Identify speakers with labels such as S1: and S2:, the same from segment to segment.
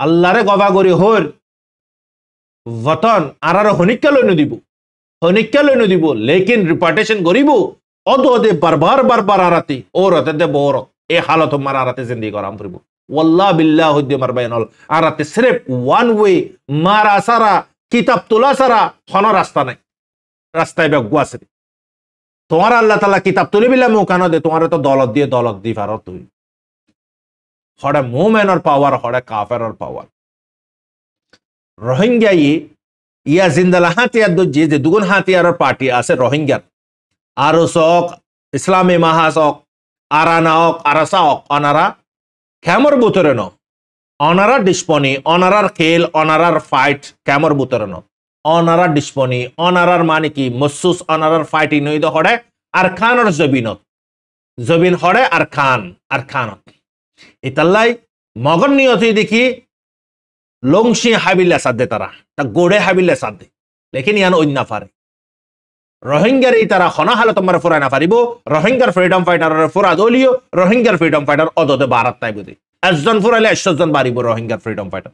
S1: আল্লাহরে গবা করি হর বতন আর হনিকা লইন দিব লেকিন রিপার্টেশন করিব অদে বারবার আরাতি ও রতে দে বর এ হালত মার আরাতে জিন্দি করাম ফুরিব ওয়াল্লাহ বিল্লাহ হদ্দে মার বাইনল আরাতে সির্ফ ওয়ান ওয়ে মারা সারা কিতাব তোলা সারা হন রাস্তা নাই রাস্তায় বেগু আছে তোমার আল্লাহ তাআলা কিতাব তুলি বিলা মুকানো দে তোমার তো দলত দি ফারত তুই হড়ে মুমেনর পাওয়ার হড়ে কাফেরর পাওয়ার রোহিঙ্গা ইয়া জিন্দালা হাতিয়ার যে দুগুণ হাতিয়ারের পার্টি আছে রোহিঙ্গার আরো সক ইসলামী মাহাসক আরানা হক আরাসা হক অনারা কেমর বুতরে ন অনারা ডিসপনি অনারার খেল অনারার ফাইট কেমর বুতরে ন অনারা ডিসপনি অনারার মানে কি মসুস অনারার ফাইট ইনইদ হড়ে আর খানর জবিন হড়ে আর খানত ইতাল্লাই মগন নিয়ত দেখি লংশি হাবিলে সাদে তারা তা গোড়ে হাবিলে সাদে লেকিন ইয়ান অন্য ফারে রোহিঙ্গার তারা হনা হালত তোমার ফুরাই না পারিব রোহিঙ্গার ফ্রিডম ফাইটার ফুরা দলীয় রোহিঙ্গার ফ্রিডম ফাইটার অদতে বারাত তাই বুঝি 100 জন ফুরাইলে 100 জন বাড়িব রোহিঙ্গার ফ্রিডম ফাইটার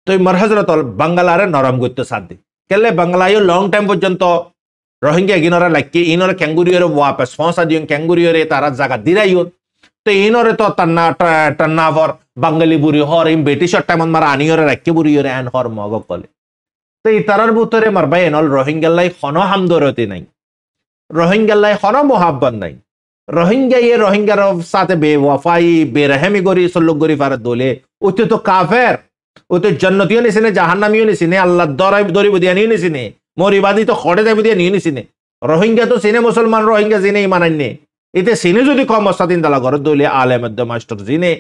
S1: তুই মরহজরত বাঙ্গালারে নরম করতে সাদে কেলে বাংলায়ও লং টাইম পর্যন্ত রোহিঙ্গা গিনরা লাকি ইনরে ক্যাঙ্গুরিয়র ওয়াপস ফসা দিন ক্যাঙ্গুরিয়রে তারা জায়গা দিরাইও তো ইনরে তো টান্না ফর বাঙালি বুড়ি হর ইম ব্রিটিশর টাইম মারা আনিয়রে রাখি বুড়িয়রে আন হর মগ কলে তো ইতারার ভিতরে মারবাই এনল রোহিঙ্গাল্লাই হন হামদরতি নাই রোহিঙ্গাল্লাই হন মোহাব্বত নাই রোহিঙ্গার সাথে বেওয়াফাই বেরহমি করি সল্লুক করি ফারে দোলে ওতে তো কাফের ওতে জন্নতিও নিছিনে জাহান্নামিও নিছিনে আল্লাহ দরিব দিয়া নিয়ে নিছিনে মরিবাদি তো খড়ে দেব দিয়া নিয়ে নিছিনে রোহিঙ্গা তো সিনে মুসলমান রোহিঙ্গা জিনে ইমান আননে এতে সিনে যদি কম অস্তাদিন দালা ঘর দলে আলে মধ্য মাস্টার জিনে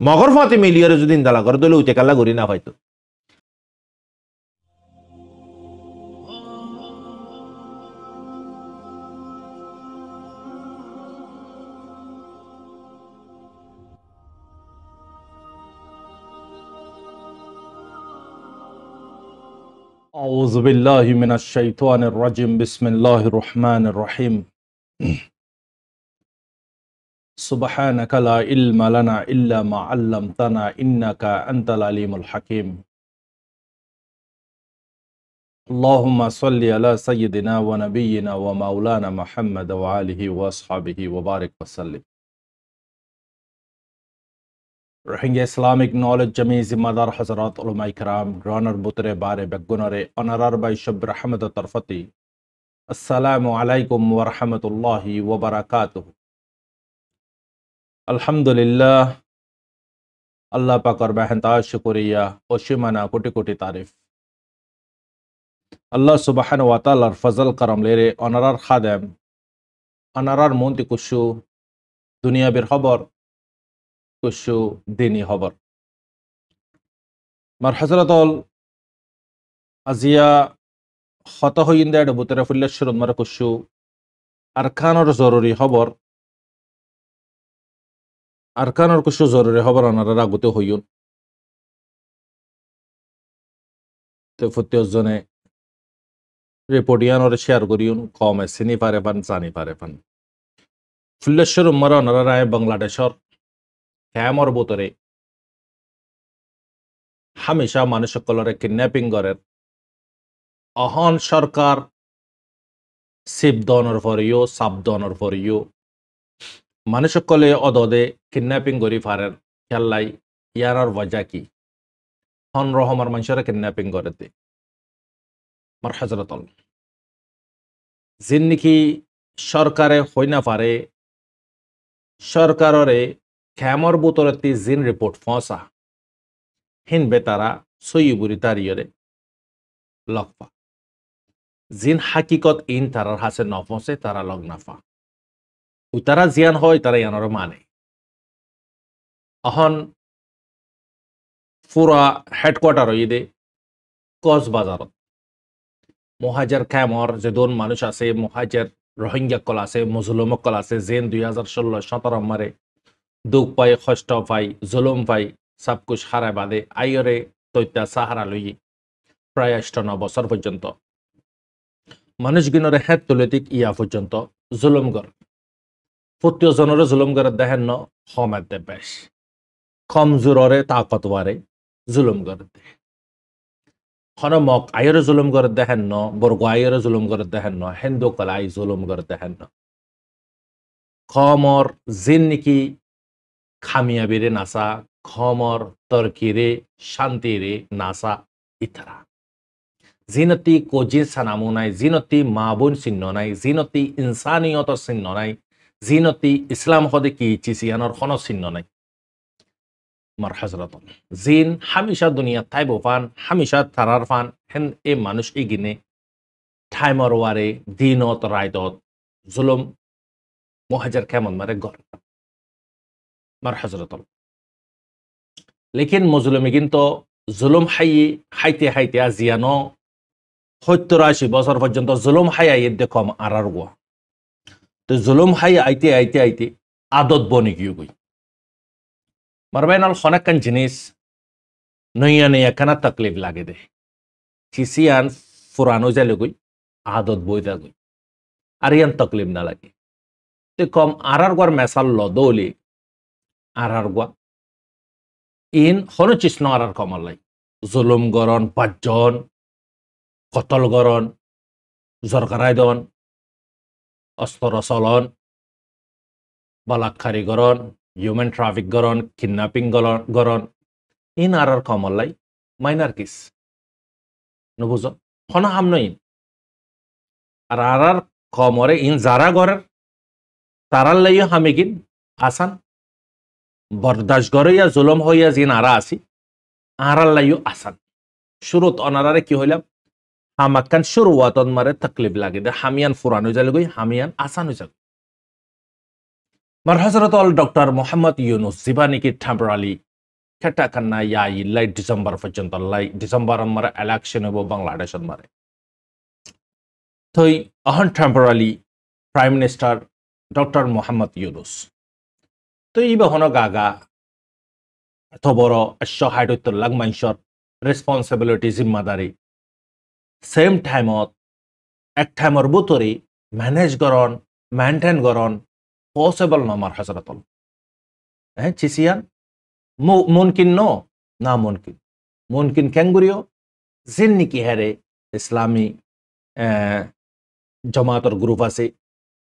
S1: মগর ফাতে মিলিয়রে যদি দালা ঘর দলে উতে কাল্লা করি না হয়তো
S2: أعوذ بالله من الشيطان الرجيم بسم الله الرحمن الرحيم سبحانك لا علم لنا إلا ما علمتنا إنك أنت العليم الحكيم اللهم صل على سيدنا ونبينا ومولانا محمد وآله وأصحابه وبارك وسلم Rohingya Islamic Knowledge Jami Zimmadar Hazrat Ulama Ikram Granar Butre Bare Begunare Honorar by Shabir Ahmed Tarfati Assalamu alaikum wa rahmatullahi wa barakatuh Alhamdulillah Allah Pakar Bahanta Shukuriya Oshimana Koti Koti Tarif Allah Subhanahu wa Ta'ala Fazal Karam Lere Honorar Khadem Honorar Monti Kushu Dunia Bir Khabar কুশু দিনী খবর মার হযরতল আজিয়া হত হইন্দা add বুতরে ফুল্লেশ্বর মার কুশু আরকানর জরুরি খবর আরকানর কুশু জরুরি খবর অনারা রাগুতে হইউন তো ফুত্যজনে রিপোর্টিয়ানরে শেয়ার করিউন কমে চিনি পারে পান জানি পারে পান ফুল্লেশ্বর মার অনারা রায় বাংলাদেশর হ্যামর বোতরে হামেশা মানুষ সকলরে কিডন্যাপিং করেন অহন সরকার সিবদনর ফরিও সাবদনর ফরিও মানুষ সকলে অদদে কিডন্যাপিং করি ফারেন খেলাই ইয়ার ওয়াজা কি হন রহমার মানুষরা কিডন্যাপিং করে দে মার হযরতল জিন্নিকি সরকারে হই না পারে সরকাররে খেমর বুতরতি জিন রিপোর্ট ফসা হিন বেতারা সইবুরি তারিয়রে লকফা জিন হাকিকত ইন তারার হাসে নফসে তারা লগ্নাফা উতারা জিয়ান হয় তারা ইয়ানর মানে অহন ফুরা হেডকোয়ার্টার ইদে কক্সবাজারত মহাজার খেমর যে দোন মানুষ আছে মহাজার রোহিঙ্গা কল আছে মুসলম কল আছে জেন 2016-17 মারে দুঃখ পাই কষ্ট পাই জুলুম পাই সবকুছ হারায় বাদে আইরে তৈত্যা সাহারা লই প্রায় 9 বছর পর্যন্ত মানুষগিনরে হেত তুলিতিক ইয়া পর্যন্ত জুলুম কর প্রত্যেক জনরে জুলুম করে দেখেন ন হমেদ বেশ কমজোরে তাকতওয়ারে জুলুম করে দে হন মক আয়ের জুলুম করে দেখেন ন বর্গ আয়ের জুলুম করে দেখেন ন হিন্দু কলাই জুলুম করে দেখেন ন খমর জিন নাকি খামিয়াবিরে নাসা খমর তরকিরে শান্তিরে নাসা ইতারা জিনতি কোজিন সানামু নাই জিনতি মাবুন চিহ্ন নাই জিনতি ইনসানিয়ত চিহ্ন নাই জিনতি ইসলাম হদে কি চিসিয়ানোর কোনো চিহ্ন নাই মার হজরত জিন হামিশা দুনিয়া থাইব ফান হামিশা থারার ফান হেন এ মানুষ ইগিনে ঠাইমর ওয়ারে দিনত রায়দত জুলুম মহাজার কেমন মারে গর মার হজরত লেকিন মজলুমি কিন্তু জুলুম হাইতে হাইতে আজিয়ানো 70-80 বছর পর্যন্ত জুলুম হাই আইতে কম আরার গোয়া তো জুলুম হাই আইতে আইতে আইতে আদত বনি গিয়ে গই মারবাইনাল খনাকান জিনিস নইয়া নইয়া কানা তকলিফ লাগে দে চিসিয়ান ফুরানো যালে গই আদত বইতা গই আর ইয়ান তকলিফ না লাগে তো কম আরার গোয়ার মেসাল লদৌলি আরার গোয়া ইন হন চিসন আরার কমালাই জুলুম গরন পাঁচজন কতল গরন জরকারাই দন অস্ত্র চলন বালাক্ষারি গরন হিউম্যান ট্রাফিক গরন কিডন্যাপিং গরন ইন আর কমলাই মাইনার কিস নবুজ হনা হাম নইন আর কমরে ইন যারা গরের তারার লাইও হামিগিন আসান বরদাস গরইয়া জুলম হইয়া জিন আরা আসি আরার লাইও আসান শুরুত অনারারে কি হইলাম হামাক্কান শুরুয়াতন মারে তকলিফ লাগে দে হামিয়ান ফুরানো যালে গই হামিয়ান আসান হয়ে যাবে মার হজরত অল ডক্টর মোহাম্মদ ইউনুস জিবানিকি টেম্পোরালি খেটা কান্না ইয়াই লাই ডিসেম্বর পর্যন্ত লাই ডিসেম্বর মারে ইলেকশন হবো বাংলাদেশ মারে থই অহন temporarily prime minister doctor Mohammad Yunus তো ই বহন গাগা এত বড় 170 লাখ মানুষের রেসপন্সিবিলিটি জিম্মাদারি সেম টাইমত এক টাইমর বুতরি ম্যানেজ করন মেনটেন করন পসিবল নমার হজরতল হ্যাঁ চিসিয়ান মুনকিন না মুনকিন ক্যাঙ্গুরিও জিন নিকি হেরে ইসলামী জমাতর গ্রুপ আছে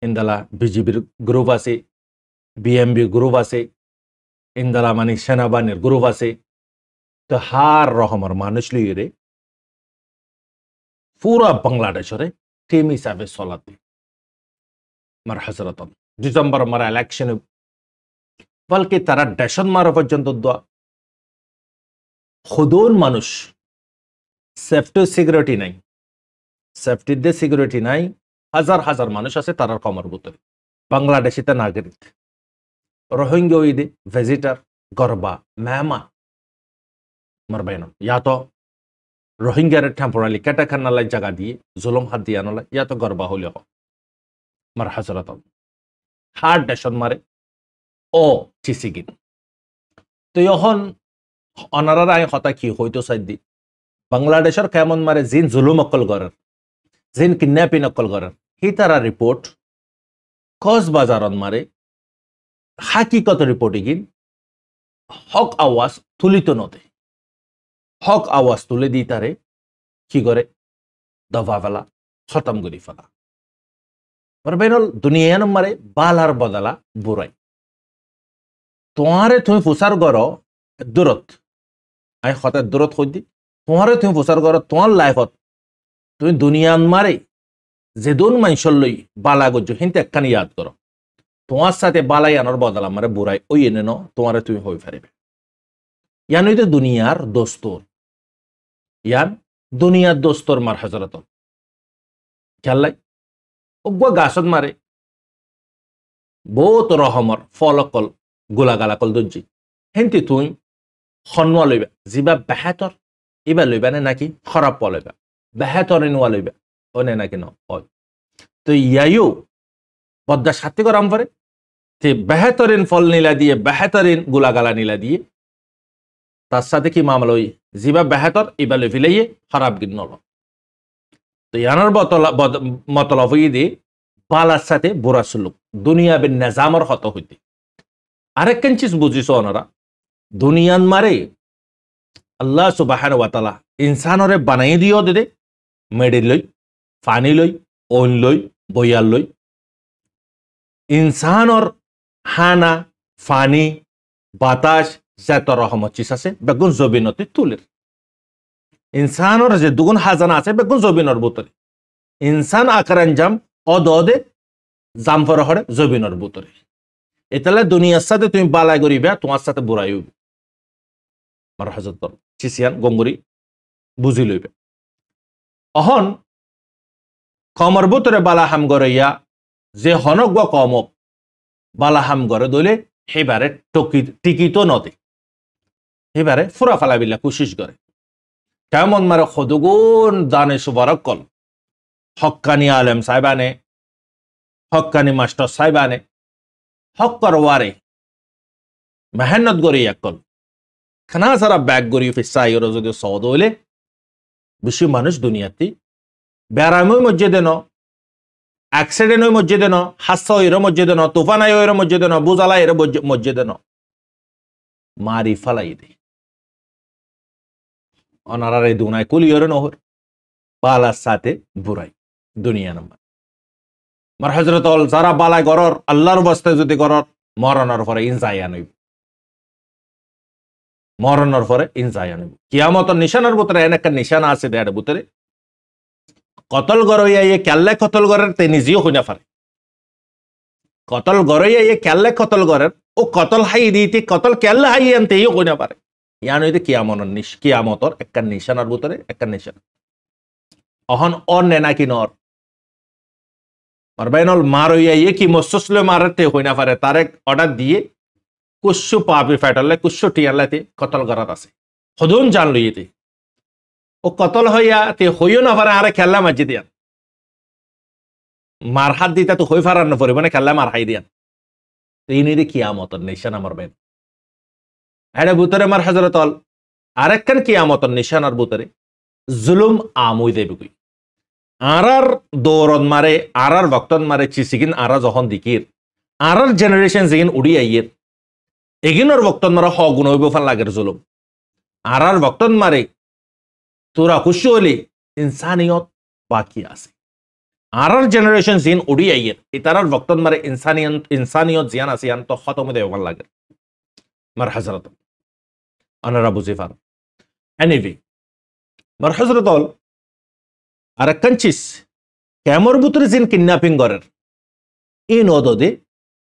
S2: ইন্দালা বিজিবির গ্রুপ আছে বিএমবি গ্রুপ আছে ইন্দালা মানে সেনাবাহিনীর গ্রুপ আছে তো হার রকমের মানুষ লইরে পুরা বাংলাদেশরে টিম হিসাবে চলাতে মার হজরত ডিসেম্বর মারা ইলেকশন বলকে তারা দেশন মারা পর্যন্ত খুদুন মানুষ সেফটি সিকিউরিটি নাই সেফটির দিয়ে সিকিউরিটি নাই হাজার হাজার মানুষ আছে তারার কমর ভিতরে বাংলাদেশিতে নাগরিক রোহিঙ্গা ঈদে ভিজিটার গরবা মেহমান মারবাইন ইয়া তো রোহিঙ্গার টেম্পোরালি কেটাখানালাই জায়গা দিয়ে জুলুম হাত দিয়ে আনলাই ইয়া তো গরবা হলে হোক মার হাজরত হার্ড দেশন মারে ও চিসিগিন তো এখন অনারার আই হতা কি হইতো সাইড দি বাংলাদেশের কেমন মারে জিন জুলুম অকল গরের জিন কিডন্যাপিং অকল গরের হি তারা রিপোর্ট কক্সবাজারত মারে হাকিকত রিপোর্ট ইগিন হক আওয়াজ তুলিত নদে হক আওয়াজ তুলে দি তারে কি করে দফা ফেলা খতম করি ফেলা বেনল দুনিয়ান মারে বালার বদলা বুড়াই তোমারে তুমি ফুসার গর দূরত আই হঠাৎ দূরত হই দি তোমারে তুমি ফুসার গর তোমার লাইফত তুমি দুনিয়ান মারে যে দোন মানুষের লই বালা গজ্জ হিনতে একখানি ইয়াদ করো তোমার সাথে বালাই আনার বদলা মারে বুড়াই ওই এনে ন তোমারে তুমি হয়ে ফেরবে ইয়ান হইতে দুনিয়ার দোস্তর ইয়ান দুনিয়ার দোস্তর মার হজরত খেললাই অগুয়া গাছত মারে বহুত রহমর ফলকল গোলাগালাকল দর্জি হেনতি তুই সন্নোয়া লইবা যিবা বেহেতর ইবা লইবা নে নাকি খরাব পোৱা লইবা বেহেতর নোৱা লইবা ও নে নাকি ন হয় তো ইয়াইও বদ্দা সাথে করাম পারে তে বেহেতরিন ফল নীলা দিয়ে বেহেতরিন গোলাগালা নীলা দিয়ে তার সাথে কি মামলা ওই যিবা বেহেতর ইবা লই ফেলাইয়ে খারাপ গিন নল তো ইয়ানোর মতলব হই দিয়ে বালার সাথে বুড়া সুলুক দুনিয়া বে নিজামর হত হইতে আরেকখান চিজ বুঝিস ওনারা দুনিয়ান মারে আল্লাহ সুবহানাহু ওয়া তাআলা ইনসানরে বানাই দিও দে মেডি লই ফানি লই ওন লই বয়াল লই ইনসানর হানা ফানি বাতাস যত রহমত চিজ আছে বেগুন জবিনতে তুলের ইনসানর যে দুগুণ হাজানা আছে বেগুন জবিনর ভিতরে ইনসান আকার আঞ্জাম অদদে জামফর হরে জবিনর ভিতরে এতালে দুনিয়ার সাথে তুমি বালাই করিবা তোমার সাথে বুড়াই হইবে মার হযরত চিসিয়ান গঙ্গুরি বুঝি লইবে অহন কমর ভিতরে বালা হাম গরাইয়া যে হনক বা কমক বালা হাম গরে দলে হেবারে টিকিত নদে হেবারে ফুরা ফালাবিল্লা কোশিশ করে কেমন মারে খদুগুন দানে সুবরক কল হক্কানি আলেম সাহেবানে হক্কানি মাস্টার সাহেবানে হক্কর ওয়ারে মেহনত গরি একল খানা সারা ব্যাগ গরি ফিসাই ওর যদি সদ হইলে বেশি মানুষ দুনিয়াতে বেড়ামই মসজিদে ন অ্যাক্সিডেন্ট ওই মসজিদে ন হাস্য এর মসজিদে ন তুফান আই এর মসজিদে ন বুজালা এর মসজিদে ন মারি ফালাই দে অনারার এই দুনায় কুলিয়র নহর বালার সাথে বুড়াই দুনিয়া নাম্বার মার হযরত যারা বালায় গরর আল্লাহর বস্তে যদি গরর মরণের পরে ইনজায়া নইব মরণের পরে ইনজায়া নইব কিয়ামতের নিশানার ভিতরে একটা নিশানা আছে দেড় ভিতরে কতল গরইয়া ইয়ে কেল্লে কতল গরের তে নিজেও হইনা পারে কতল গরইয়া ইয়ে কেল্লে কতল গরের ও কতল হাই দিতে কতল কেল্লে হাই আনতে ইয়ে হইনা পারে ইয়ান হইতে কিয়ামতর একটা নিশানার ভিতরে একটা নিশানা অহন অন নে নাকি নর মারবাইনল মার হইয়া ইয়ে কি মসসলে মারতে হইনা পারে তারে অর্ডার দিয়ে কুশু পাপি ফাটালে কুশু টিয়ালাতে কতল গরাত আছে হদুন জান লইতে ও কতল হইয়া তে হইও না পারে আরে খেললা মাঝি দিয়ান মার হাত দিতে তো হই ফারার না পড়ে মানে খেললা মার হাই দিয়ান এই নিয়ে কিয়ামতর নিশানা মারবেন এটা ভিতরে মার হযরত আরেকখান কিয়ামতর নিশানার ভিতরে জুলুম আমুই দেবে কই আরার দৌরন মারে আরার বক্তন মারে চিসিগিন আরা যখন দিকির আরার জেনারেশন যেগিন উড়ি আইয়ের এগিনর বক্তন মারা হ গুণ হইব ফান লাগের জুলুম আরার বক্তন মারে তোরা খুশি হলে ইনসানিয়ত বাকি আছে আরার জেনারেশন জিন উড়ি আইয়ের ইতারার বক্তন মারে ইনসানিয়ত জিয়ান আছে ইয়ান তো খতম দেব ভাল লাগে মার হযরত আনারা বুঝি ফার এনিভি মার হযরত আর কঞ্চিস কেমর ভিতরে জিন কিডন্যাপিং করের এই নদদে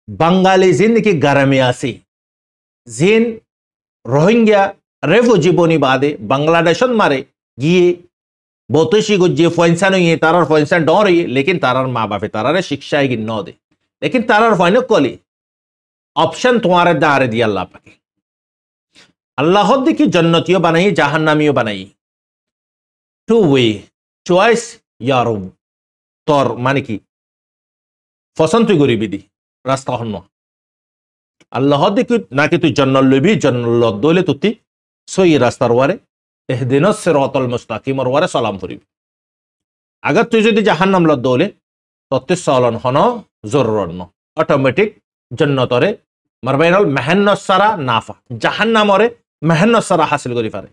S2: বাঙালি জিন কি গারামে আছে জিন রোহিঙ্গা রেফুজি বনি বাদে বাংলাদেশন মারে গিয়ে বতশি গুজ্जे फैंसा नहीं है तारार फैंसा डर रही है लेकिन तारार माँ बाप तारारे शिक्षा है कि न दे लेकिन तारार फाइनल कॉली ऑप्शन तुम्हारे दारे दिया अल्लाह पाके अल्लाह खुद की जन्नतियों बनाई जहन्नामियों बनाई टू वे चॉइस यारो तोर माने की फसन तुई गरीबी दी रास्ता हन्नो अल्लाह खुद की ना कि तू जन्नत लबी जन्नत दोले तुती सोई रास्ता वारे এহদিনাস সিরাতাল মুস্তাকিম ওর ওয়ারে সালাম করিবি আগার তুই যদি জাহান্নাম লত দৌলে তত্তে চলন হন জরুরত ন অটোমেটিক জান্নাতরে মারবাইনল মেহনত সারা নাফা জাহান্নামরে মেহনত সারা হাসিল করি পারে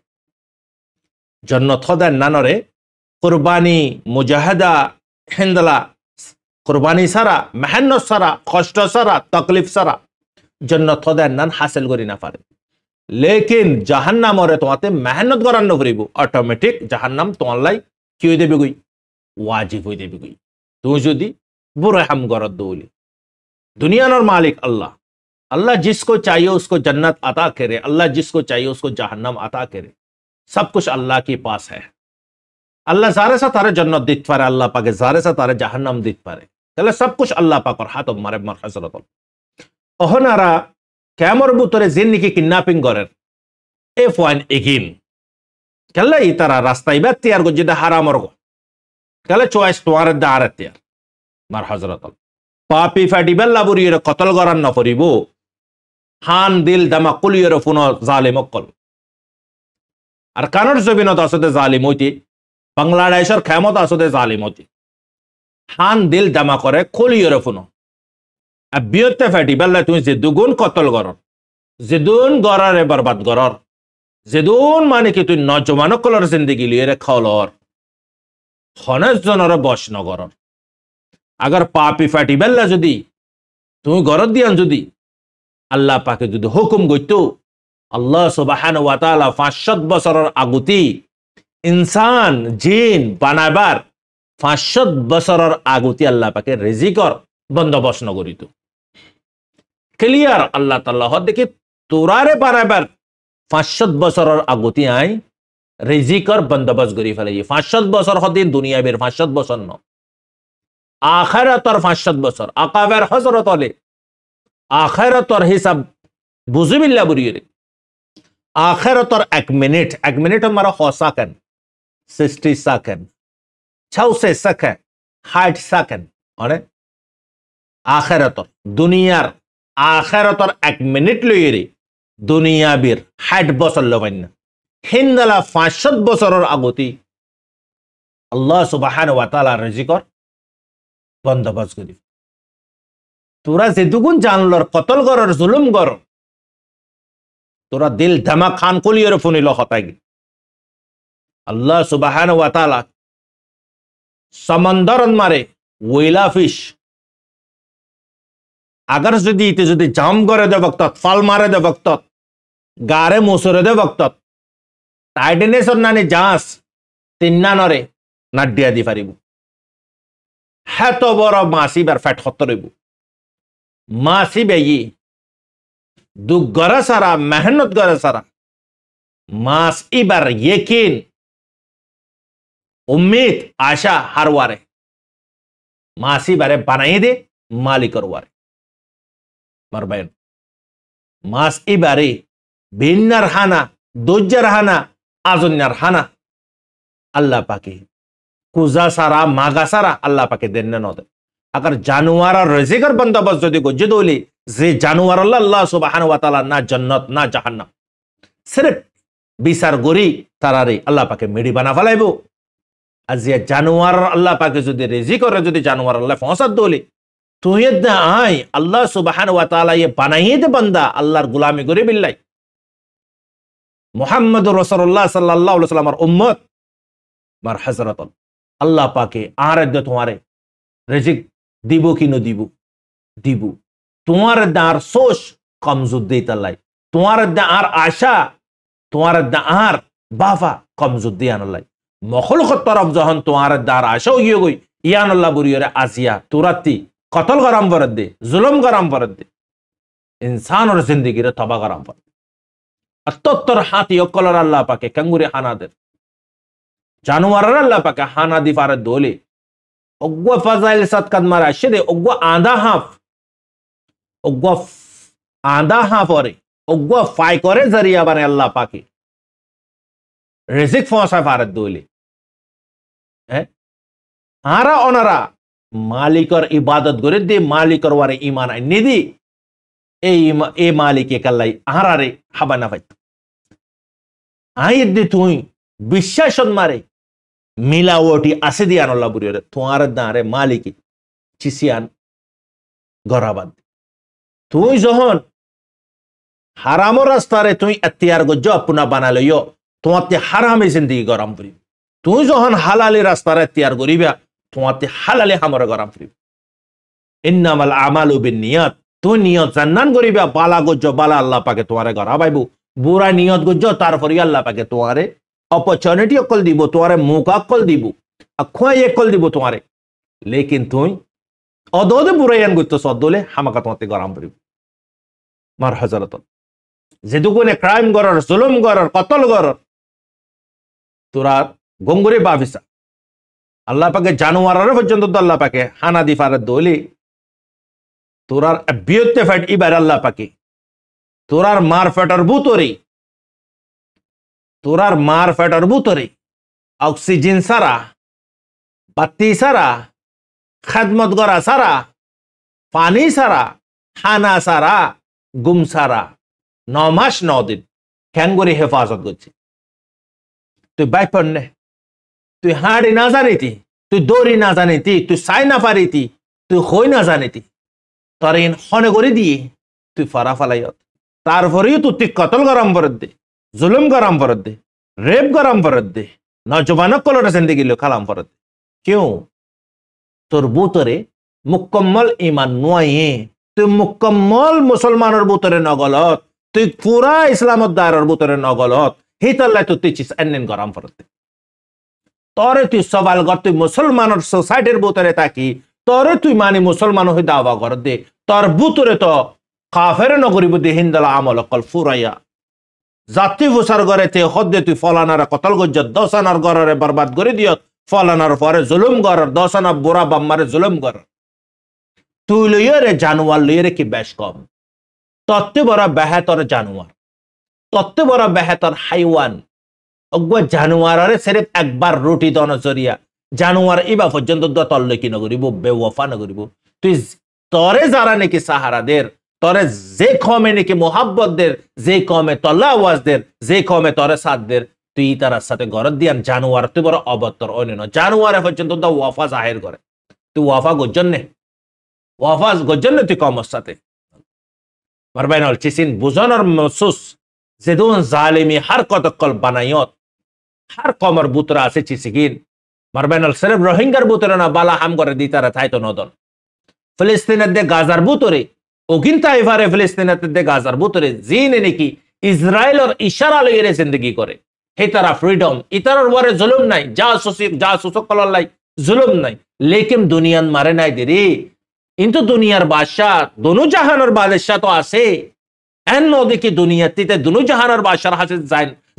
S2: জান্নাত খোদা নানরে কুরবানি মুজাহাদা হিন্দলা কুরবানি সারা মেহনত সারা কষ্ট সারা তকলিফ সারা জান্নাত খোদা নান হাসিল করি না পারে लेकिन जहन्नाम और तुम्हारे मेहनत करान नफरीबो ऑटोमेटिक जहन्नाम तुम्हारे क्यों दे भी गई वाजिब हुई दे भी गई तू जो दी बुरे हम गरत दोली दुनिया और मालिक अल्लाह अल्लाह जिसको चाहिए उसको जन्नत अता करे अल्लाह जिसको चाहिए उसको जहन्नम अता करे सब कुछ अल्लाह के पास है अल्लाह जारे सा तारे जन्नत दित पारे अल्लाह पाके जारे सा तारे जहन्नम दित पारे चले सब कुछ अल्लाह पाक और हाथ मारे मर हजरत ओहनारा कैमर बुतरे जिन की किडनैपिंग करें ए फाइन एगिन कल्ला इतारा रास्ता इबा तैयार को जिदा हराम और को कल्ला चॉइस तुम्हारे दार तैयार मार हजरत पापी फाटी बेल्ला बुरी रे कत्ल करान न फरिबो हान दिल दमा कुली रे फुनो जालिम कल আর কানর জমিনত আসতে জালিম হইতে বাংলাদেশের ক্ষমতা আসতে জালিম হইতে হান দিল দামা করে খুলিয়ে ফুনো বিয়তে ফাটি বেলা তুমি যে দুগুণ কতল গরর যে দুন গরারে বরবাদ গরর
S1: যেদুন মানে কি তুই নজমানকলর জিন্দগি লিয়ে রে খলর হনেস জনর বস নগরর আগার পাপি ফাটি বেল্লা যদি তুমি গরত দিয়ান যদি আল্লাহ পাকে যদি হুকুম গইতো আল্লাহ সুবহানাহু ওয়া তাআলা 500 বছরের আগুতি ইনসান জিন বানাবার 500 বছরের আগুতি আল্লাহ পাকে রিজিকর বন্দোবস্ত নগরিত ক্লিয়ার আল্লাহ তাআলা দেখি তোরারে বানাবার 500 বছরের আগুতি আই রিজিকর বন্দোবস্ত করি ফেলে 500 বছর হদিন দুনিয়া বের 500 বছর ন আখিরাতর 500 বছর আকাবের হযরত আলী আখিরাতর হিসাব বুঝিবিল্লা বুরিয়ে আখিরাতর 1 মিনিট हमारा 100 সেকেন্ড 60 সেকেন্ড 66 সেকেন্ড 60 সেকেন্ড আরে আখিরাতর দুনিয়ার আখিরাতর 1 মিনিট লইরে দুনিয়া বীর 60 বছর লবাইন হিন্দালা 500 বছরের আগতি আল্লাহ সুবহানাহু ওয়া তাআলা রিজিকর বন্দোবস্ত করি তোরা যেটুকুন জানলর কতল গরর জুলুম গর তোরা দিল ধামা খান কলিয়ের ফুনিল হতাগি আল্লাহ সুবহানাহু ওয়া তাআলা সমন্দরন মারে ওইলা ফিশ আগার যদি ইতে যদি জাম করে দে বক্তত ফল মারে দে বক্তত গারে মুসরে দে বক্তত টাইডেনেসর নানি জাস তিন্না নরে নাডিয়া দি পারিব হেত বড় মাসি বার ফ্যাট হতরিব মাসি বেয়ি দুঃখ গড়া সারা মেহনত গড়া সারা মাস ইবার यकीन उम्मीद आशा हारवारे मासी बारे बनाई दे मालिकर वारे मरबैन मास इबारे बिन्नर हाना दोजर हाना आजुन्नर हाना अल्लाह पाके कुजा सारा मागा सारा अल्लाह पाके देने न दे अगर जानवर रिजिकर बंदोबस्त যদি গজ্জে দলি যে জানোয়ার আল্লাহ সুবহানাহু ওয়া তাআলা না জান্নাত না জাহান্নাম সির্ফ বিচার গরি তারারে আল্লাহ পাকে মেডি বানা ফলাইবো আজ যে জানোয়ার আল্লাহ পাকে যদি রিজিকরে যদি জানোয়ার আল্লাহ ফসাদ দলি তুই দা আই আল্লাহ সুবহানাহু ওয়া তাআলা ये बनाई दे बंदा আল্লাহর গোলামি করে বিল্লাই মুহাম্মদুর রাসূলুল্লাহ সাল্লাল্লাহু আলাইহি ওয়াসাল্লামের উম্মত মার হযরত আল্লাহ পাকে আর দে তোমারে রিজিক দিব কি ন দিব দিব তোমার দার সোচ কমজোর দিতে লাই তোমার দার আশা তোমার দার বাফা কমজোর দিয়ান লাই মখলুকত তরফ যখন তোমার দার আশা হইয়ে গই ইয়ান আল্লাহ বুরিয়রে আসিয়া তুরাতি কতল গরম বরদ দে জুলুম গরম বরদ দে ইনসানের জিন্দেগিরে তবা গরম বরদ আত্তর হাতি অকলর আল্লাহ পাকে কাঙ্গুরে হানাদের জানোয়ারের আল্লাহ পাকে হানা দি ফারে দোলে অগ্গা ফাজাইল সাদকাত মারা শেদে অগ্গা আধা হাফ ওরে অগ্গা ফাই করে জরিয়া বানে আল্লাহ পাকে রিজিক ফসা ফারে দোলে হ্যাঁ আরা ওনারা মালিকর ইবাদত করে দে মালিকর ওয়ারে ঈমান আনি দি এই মালিকে কাল্লাই আহারে হাবানা ফাইত আইদ তুই বিশ্বাসন মারে মিলাওটি আছে দিয়ান আল্লাহ বুরিয়রে তোমার দাঁড়ে মালিকি চিসিয়ান গরাবাদ তুই যখন হারামর রাস্তারে তুই এতিয়ার গজ্জ আপনা বানালইও তোমাতে হারামে জিন্দগি গরম করি তুই যখন হালালি রাস্তারে এতিয়ার করিবা তোমাতে হালালে হামর গরম করি ইন্নামাল আমালু বিন্নিয়াত তুই নিয়ত জান্নান করিবা বালা গজ্জ বালা আল্লাহ পাকে তোমারে গরাবাইবো বুরা নিয়ত গজ্জ তারপরে আল্লাহ পাকে তোমারে अपॉर्चुनिटी अक्ल दीबो तुम्हारे मौका अक्ल दीबो अखुआ अक्ल दीबो तुम्हारे लेकिन तुई अदोदे बुरायान गुत्तो सदोले हामाका तुम्हारे गरम पड़िब मार हजरत जेदुकोने क्राइम गरर जुलुम गरर कत्ल गरर तुरा गंगुरे बाविसा अल्लाह पाके जानवरर पर्यন্ত अल्लाह पाके हाना दी फारत दोले तुरार अबियते फाइट इबार अल्लाह पाके तुरार मार फटर बुतोरी তোরার মার ফেটার বুতরে অক্সিজেন সারা বাতি সারা খেদমত করা সারা পানি সারা খানা সারা গুম সারা 9 মাস 9 দিন ক্যাঙ্গুরি হেফাজত করছে তুই বাইপন নে তুই হাড়ি না জানিতি তুই দৌড়ি না জানিতি তুই সাই না পারিতি তুই হই না জানিতি তরিন হনে করে দিয়ে তুই ফারা ফালাইয়ত তারপরেও তুই কতল গরম করে দে জুলুম গরম ফরত দে, রেপ গরম ফরত দে, নজবানক কলর জিন্দগি লো খালাম ফরত। क्यों? তোর বুতরে মুকম্মল ইমান নয়ে, তুই মুকম্মল মুসলমানের বুতরে নগলত, তুই পুরা ইসলামত দায়রার বুতরে নগলত, হিতাল্লাই তুই চিস এন্নেন গরম ফরত দে। তরে তুই সবাল কর, তুই মুসলমানের সোসাইটির বুতরে থাকি, তরে তুই মানে মুসলমান হয়ে দাওয়া কর দে, তোর বুতরে তো কাফের নগরী বুদ্ধি হিন্দালা আমল কল ফুরাইয়া জাতি ফুসার ঘরে তে হদ্দে তুই ফলানার কতল গজ্জত দশানার ঘরে বরবাদ করে দিয়ত, ফলানার পরে জুলুম গর দশানা বুড়া বাম্মারে জুলুম গর। তুই লইয়ে রে জানুয়ার লইয়ে রে কি বেশ কম, তত্ত্বে বড় বেহাতর জানুয়ার, তত্ত্বে বড় বেহাতর হাইওয়ান। অগুয়া জানুয়ারে সিরিফ একবার রুটি দন জরিয়া জানুয়ার ইবা পর্যন্ত তল্লে কি নগরিব, বেওয়ফা নগরিব। তুই তরে যারা নাকি সাহারাদের, তরে যে কমে নাকি মোহাব্বতদের, যে কমে তল্লা আওয়াজদের, যে কমে তরে সাদদের, তুই তার সাথে গরদ দিয়ান জানুয়ার তুই বড় অবত্তর অন্য জানুয়ারে পর্যন্ত তো ওয়াফা জাহির করে, তুই ওয়াফা গজ্জন নে, ওয়াফা গজ্জন নে তুই কমর সাথে মারবাইনল চিসিন বুঝানোর মসুস যেদুন জালিমি হার কতকল বানাইয়ত হার কমর বুতরা আছে চিসিগিন মারবাইনল সিরিফ রোহিঙ্গার বুতরে না বালা হাম করে দি তারা থাইতো নদন ফিলিস্তিনের দে গাজার বুতরে ওগিন তাইফারে ফিলিস্তিনের দে গাজার বুতরে জিনে নাকি ইসরায়েলের ইশারা লইরে জিন্দগি করে, হে তারা ফ্রিডম ইতারর ওয়ারে জুলুম নাই, যা সুসক কলার লাই জুলুম নাই, লেকিন দুনিয়ান মারে নাই দেরি। কিন্তু দুনিয়ার বাদশাহ দোনো জাহানের বাদশাহ তো আছে, এন দেখি দুনিয়াতে দোনো জাহানের বাদশার হাতে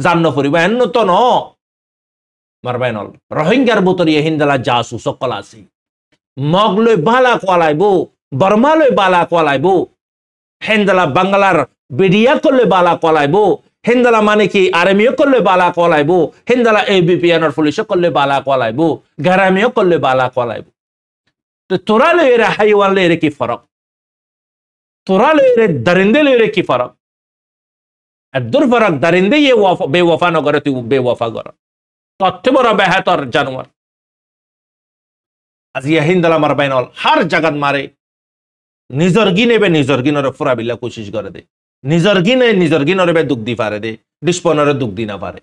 S1: জান্ন ফুরিব এন তো ন মারবাইনল রোহিঙ্গার বুতরে হিন্দালা যা সুসক কল আছে, মগলই বালা কোয়ালাইব, বর্মালই বালা কোয়ালাইব, হেন্দালা বাংলার বিডিয়া করলে বালা কোয়ালাইব, হেন্দালা মানে কি আর্মিও করলে বালা কোয়ালাইব, হেন্দালা এবিপিএনের পুলিশও করলে বালা কোয়ালাইব, গ্রামিও করলে বালা কোয়ালাইব। তো তোরা লইরে হাইওয়ান লইরে কি ফরক, তোরা লইরে দরিন্দে লইরে কি ফরক? এদুর ফরক দরিন্দে ইয়ে বেওয়ফা নগরে তুই বেওয়ফা কর, তথ্য বড় বেহাতর জানোয়ার। আজ ইয়া হিন্দালা মারবাইনল হার জাগাত মারে, নিজর গিনে বে নিজর গিনরে ফুরাবিল্লা কোশিশ করে দে, নিজর গিনরে বে দুঃখ দি পারে দে, ডিসপনরে দুঃখ দি না পারে।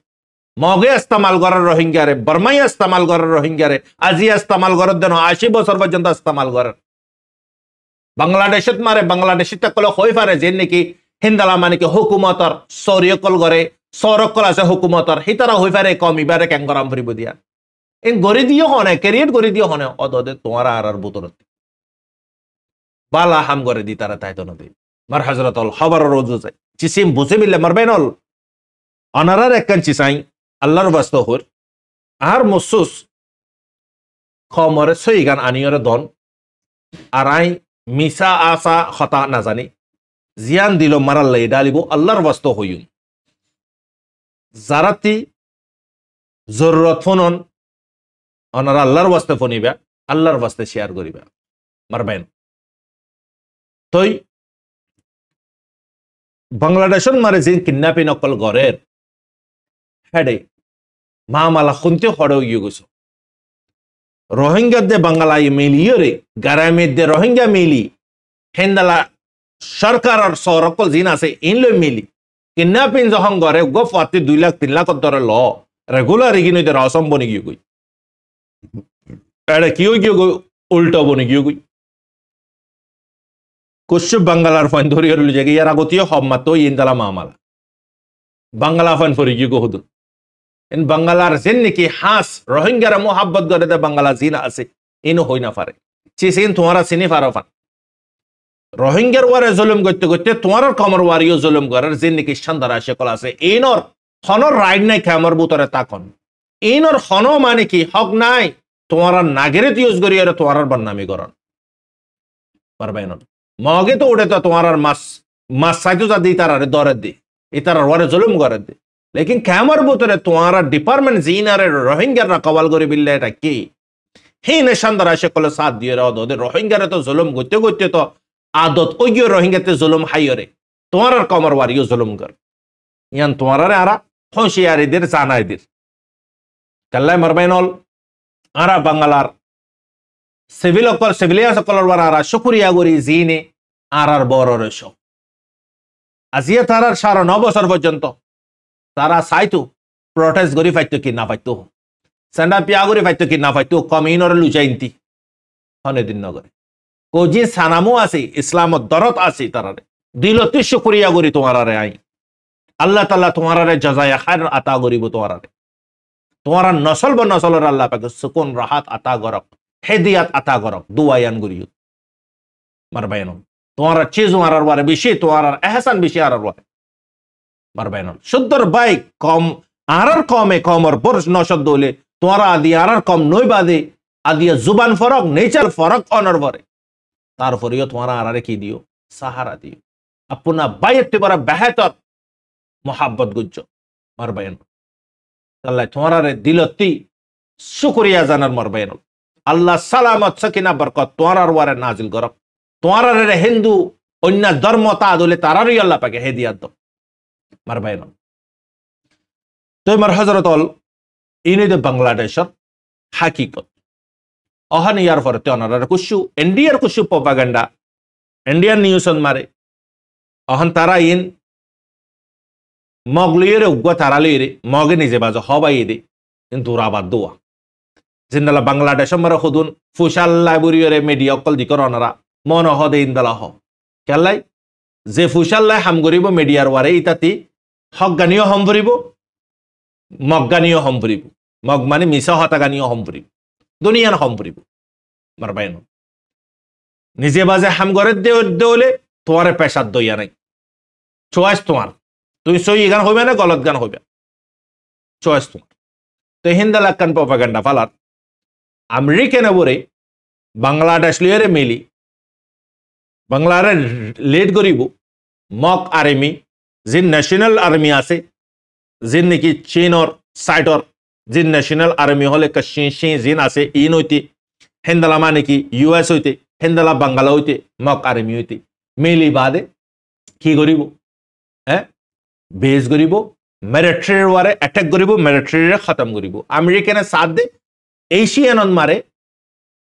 S1: মগে ইস্তেমাল করার রোহিঙ্গারে, বর্মাই ইস্তেমাল করার রোহিঙ্গারে, আজি ইস্তেমাল করার দেন 80 বছর পর্যন্ত ইস্তেমাল করার। বাংলাদেশত মারে, বাংলাদেশিত কল হই পারে যে নাকি হিন্দালা মানে কি হুকুমতর সরিয়কল করে, সরকল আছে হুকুমতর, হিতারা হই পারে কমিবারে ক্যাঙ্গরাম ফুরিব দিয়া। ইন গড়ি দিও হনে, ক্যারিয়ার গড়ি দিও হনে, অদদে তোমার আর বুতরত বালা হাম করে দি তারা তাইতো নদী মার হজরতল খবর রোজ যায় চিসিম বুঝে মিললে মারবেনল অনারার একখান চিসাই আল্লাহর বাস্ত হর আর মসুস খমরে সই গান আনিয়রে দন আর আই মিসা আসা হতা না জানি জিয়ান দিল মারাল্লাই ডালিব আল্লাহর বাস্ত হইম জারাতি জরুরত ফোনন অনারা আল্লাহর বাস্তে ফোনিবা, আল্লাহর বাস্তে শেয়ার করিবা মারবেন। তই বাংলাদেশত মারে যে কিডন্যাপিং অকল গড়ের হেডে মামালা শুনতে হড়ে গিয়ে গেছ রোহিঙ্গার দে বাংলায় মিলিয়ে রে গ্রামের দে রোহিঙ্গা মিলি হেন্দালা সরকার সরকল জিন আছে ইনলে মিলি কিডন্যাপিং যখন গড়ে গো ফাতে 2 লাখ 3 লাখ ধরে ল রেগুলার ইগিন দে রসম বনি গিয়ে গই এড়ে কি গিয়ে গই উল্টা বনি গিয়ে গই কুশু বাংলার ফাইন ধরি হল জায়গা ইয়ার আগতীয় হব মাতো ইন্দালা মামালা বাংলা ফাইন ফরি গিয়ে গহুদ ইন বাংলার জিন নাকি হাস রোহিঙ্গারা মোহাব্বত করে দে বাংলা জিন আছে ইনো হই না পারে চিসিন তোমারা চিনি পারো ফান রোহিঙ্গার ওয়ারে জুলুম করতে করতে তোমার কমর ওয়ারিও জুলুম করার জিন নাকি শানদারা সকল আছে ইনর হনর রাইট নাই খামর বুতরে তাকন ইনর হন মানে কি হক নাই তোমার নাগরিক ইউজ করি আর তোমার বদনামি করন পারবাই না মগে তো উঠে তো তোমার মাস সাইতো যা দিই তার দরে দি ইতার ওয়ারে জুলুম করে দি লেকিন খামর বুতরে তোমার ডিপার্টমেন্ট জিনারে রোহিঙ্গারা কওয়াল করে বিল্লে এটা কি হে শানদারা সকল সাথ দিয়ে রাও দে রোহিঙ্গারে তো জুলুম করতে করতে তো আদত ওইও রোহিঙ্গাতে জুলুম হাইরে তোমার কমর ওয়ারিও জুলুম কর ইয়ান তোমার আরা হুঁশিয়ারিদের জানাইদের কাল্লাই মারবাইনল আরা বাংলার সিভিল অকল সিভিলিয়া সকলের আরা শুকুরিয়া করি জিনে আর বড় রেশ আজিয়া তারার 9.5 বছর পর্যন্ত তারা চাইতো প্রটেস্ট করি পাইতো কি না পাইতো সেন্ডা পিয়া করে পাইতো কি না পাইতো কমিউনর লুচাইন্তি হনে দিন নগরে কোজি সানামো আছে ইসলামত দরত আছে তারারে দিলতি শুকরিয়া করি তোমারারে আই আল্লাহ তাআলা তোমারারে জাযায়ে খায়র আতা করিব তোমারারে তোমারা নসল ব নসলর আল্লাহ পাক সুকুন রাহাত আতা করক হেদিয়াত আতা করক দুয়ায়ান করিও মারবায়ন তোমারা চিজ মারার বারে বেশি তোমার এহসান বেশি আরার বারে মারবায়ন শুদ্ধর বাই কম আরার কমে কমর বর্ষ নসদ দলে তোমারা আদি আরার কম নই বাদে আদি জুবান ফরক নেচার ফরক অনর বারে তারপরেও তোমারা আরারে কি দিও সাহারা দিও আপনা বাইতে বড় বেহতর মোহাব্বত গুজ্জ মারবায়ন আল্লাহ তোমারারে দিলতি শুকরিয়া জানার মারবায়ন আল্লাহ সালামত সাকিনা বরকত তোমার ওয়ারে নাজিল করক তোমারারে হিন্দু অন্য ধর্ম তা দলে তারারই আল্লাহ পাকে হেদিয়াত দাও মারবায়ন তোমার হযরত ইনি দে বাংলাদেশের হাকিকত অহন ইয়ার পরে তেনারা কুশু ইন্ডিয়ার কুশু প্রপাগান্ডা ইন্ডিয়ান নিউজ মারে অহন তারা ইন মগলিয়ের উগ্র তারালিয়ে মগে নিজে বাজো হবাই দে কিন্তু রাবাদ দোয়া জিন্দালা বাংলাদেশ মারা খুদুন ফুসাল্লা বুড়িয়রে মিডিয়া অকল দিকর অনারা মন হদে ইন্দালা হ কেলাই যে ফুসাল্লা হাম করিব মিডিয়ার ওয়ারে ইতাতি হকগানীয় হম ভরিব মগগানীয় হম ভরিব মগ মানে মিছা হতাগানীয় হম ভরিব দুনিয়ান হম ভরিব মারবাইন নিজে বাজে হাম করে দেওলে তোমারে পেশার দইয়া নাই চয়েস তোমার তুমি সই গান হইবে না গলত গান হইবে চয়েস তোমার তো হিন্দালা কান প্রপাগান্ডা ফালার আমেরিকান বরে বাংলাদেশ লিয়ারে মিলি বাংলারে লিড করিব মক আর্মি যে ন্যাশনাল আর্মি আছে যে নাকি চীনর সাইডর যে ন্যাশনাল আর্মি হলে জিন আছে ইন হইতে হেন্দালা মানে কি ইউএস হইতে হেন্দালা বাংলা হইতে মক আর্মি হইতে মিলি বাদে কি করিব হ্যাঁ বেজ করিব মিলিটারির ওয়ারে অ্যাটাক করিব মিলিটারিরে খতম করিব আমেরিকানে সাথ দে এশিয়ানন মারে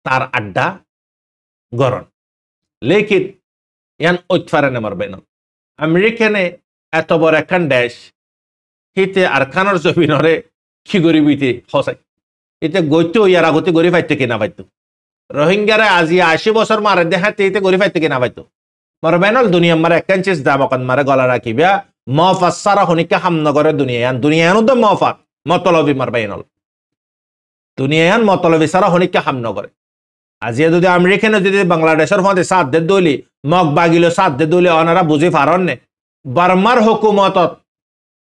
S1: তার আড্ডা গরণ লেকিন ইয়ান ঐতফারানে মারবে না আমেরিকানে এত বড় একখান দেশ হিতে আর খানোর জমিনরে কি গরিবিতে হসাই এতে গইতে ইয়ার আগতে গরি পাইতো কিনা পাইতো রোহিঙ্গারে আজি 80 বছর মারে দেখাতে এতে গরি পাইতো কিনা পাইতো মারবে না দুনিয়া মারে একখান চিজ দামকান মারে গলা রাখিবা মফাত সারা হনিকা হামনগরে দুনিয়ান তো মফাত মতলবি মারবাইনল দুনিয়ান মতলবি সারা হনিকা হামনগরে আজি যদি আমেরিকানে যদি বাংলাদেশের মধ্যে সাথ দে দলি মগ বাগিলো সাথ দে দলি অনারা বুঝি পারন নে বার্মার হুকুমতত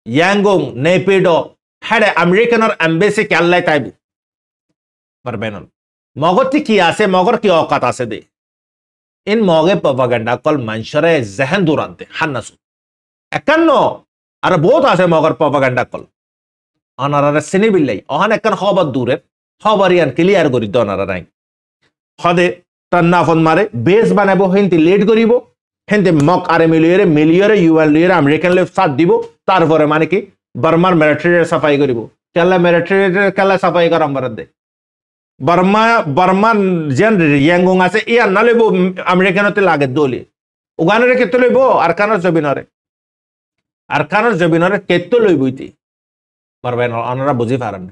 S1: ইয়াঙ্গুং নেপিডো হেডে আমেরিকানের এম্বাসি কেল্লাই তাইব পারবেনল মগতি কি আছে মগর কি অকাত আছে দে ইন মগে প্রপাগান্ডা কল মানুষরে জেহেন দুরান দে হান্নাসু একান্ন আর বহুত আছে মগর প্রপাগান্ডা কল অনারারে চিনি বিল্লাই অহান একান খবর দূরের খবর ইয়ান ক্লিয়ার করি দ অনারা নাই হদে টান্নাফন মারে বেস বানাবো হিন্দি লেট করিব হিন্দি মক আরে মিলিয়রে ইউএন লিয়রে আমেরিকান লে সাথ দিব তারপরে মানে কি বার্মার মিলিটারি সাফাই করিব কেলা মিলিটারি কেলা সাফাই করাম বারদ দে বার্মা যেন ইয়াঙ্গুং আছে ইয়ান না লইব আমেরিকানতে লাগে দলি উগানরে কেতে লইব আরকানের জবিনরে কেতে লইব ইতি পারবেন অনারা বুঝি পারেন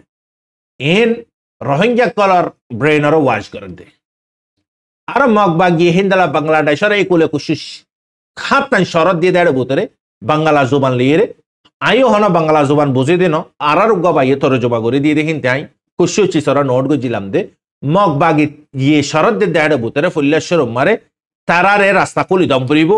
S1: ইন রোহিঙ্গা কলার ব্রেইনর ওয়াশ করে দে আর মগবাগি হিন্দালা বাংলাদেশের এই কুলে কুশিস খাতান শরৎ দিয়ে দেড় ভিতরে বাংলা জুবান লিয়ে আইও হন বাংলা জুবান বুঝে দিন আর গবাইয়ে তোর জবা করে দিয়ে দেখি তাই কুশু চিসরা নোট গজিলাম দে মগবাগি গিয়ে শরৎ দিয়ে দেড় ভিতরে ফুল্লেশ্বর মারে তারারে রাস্তা খুলি দম ফুরিব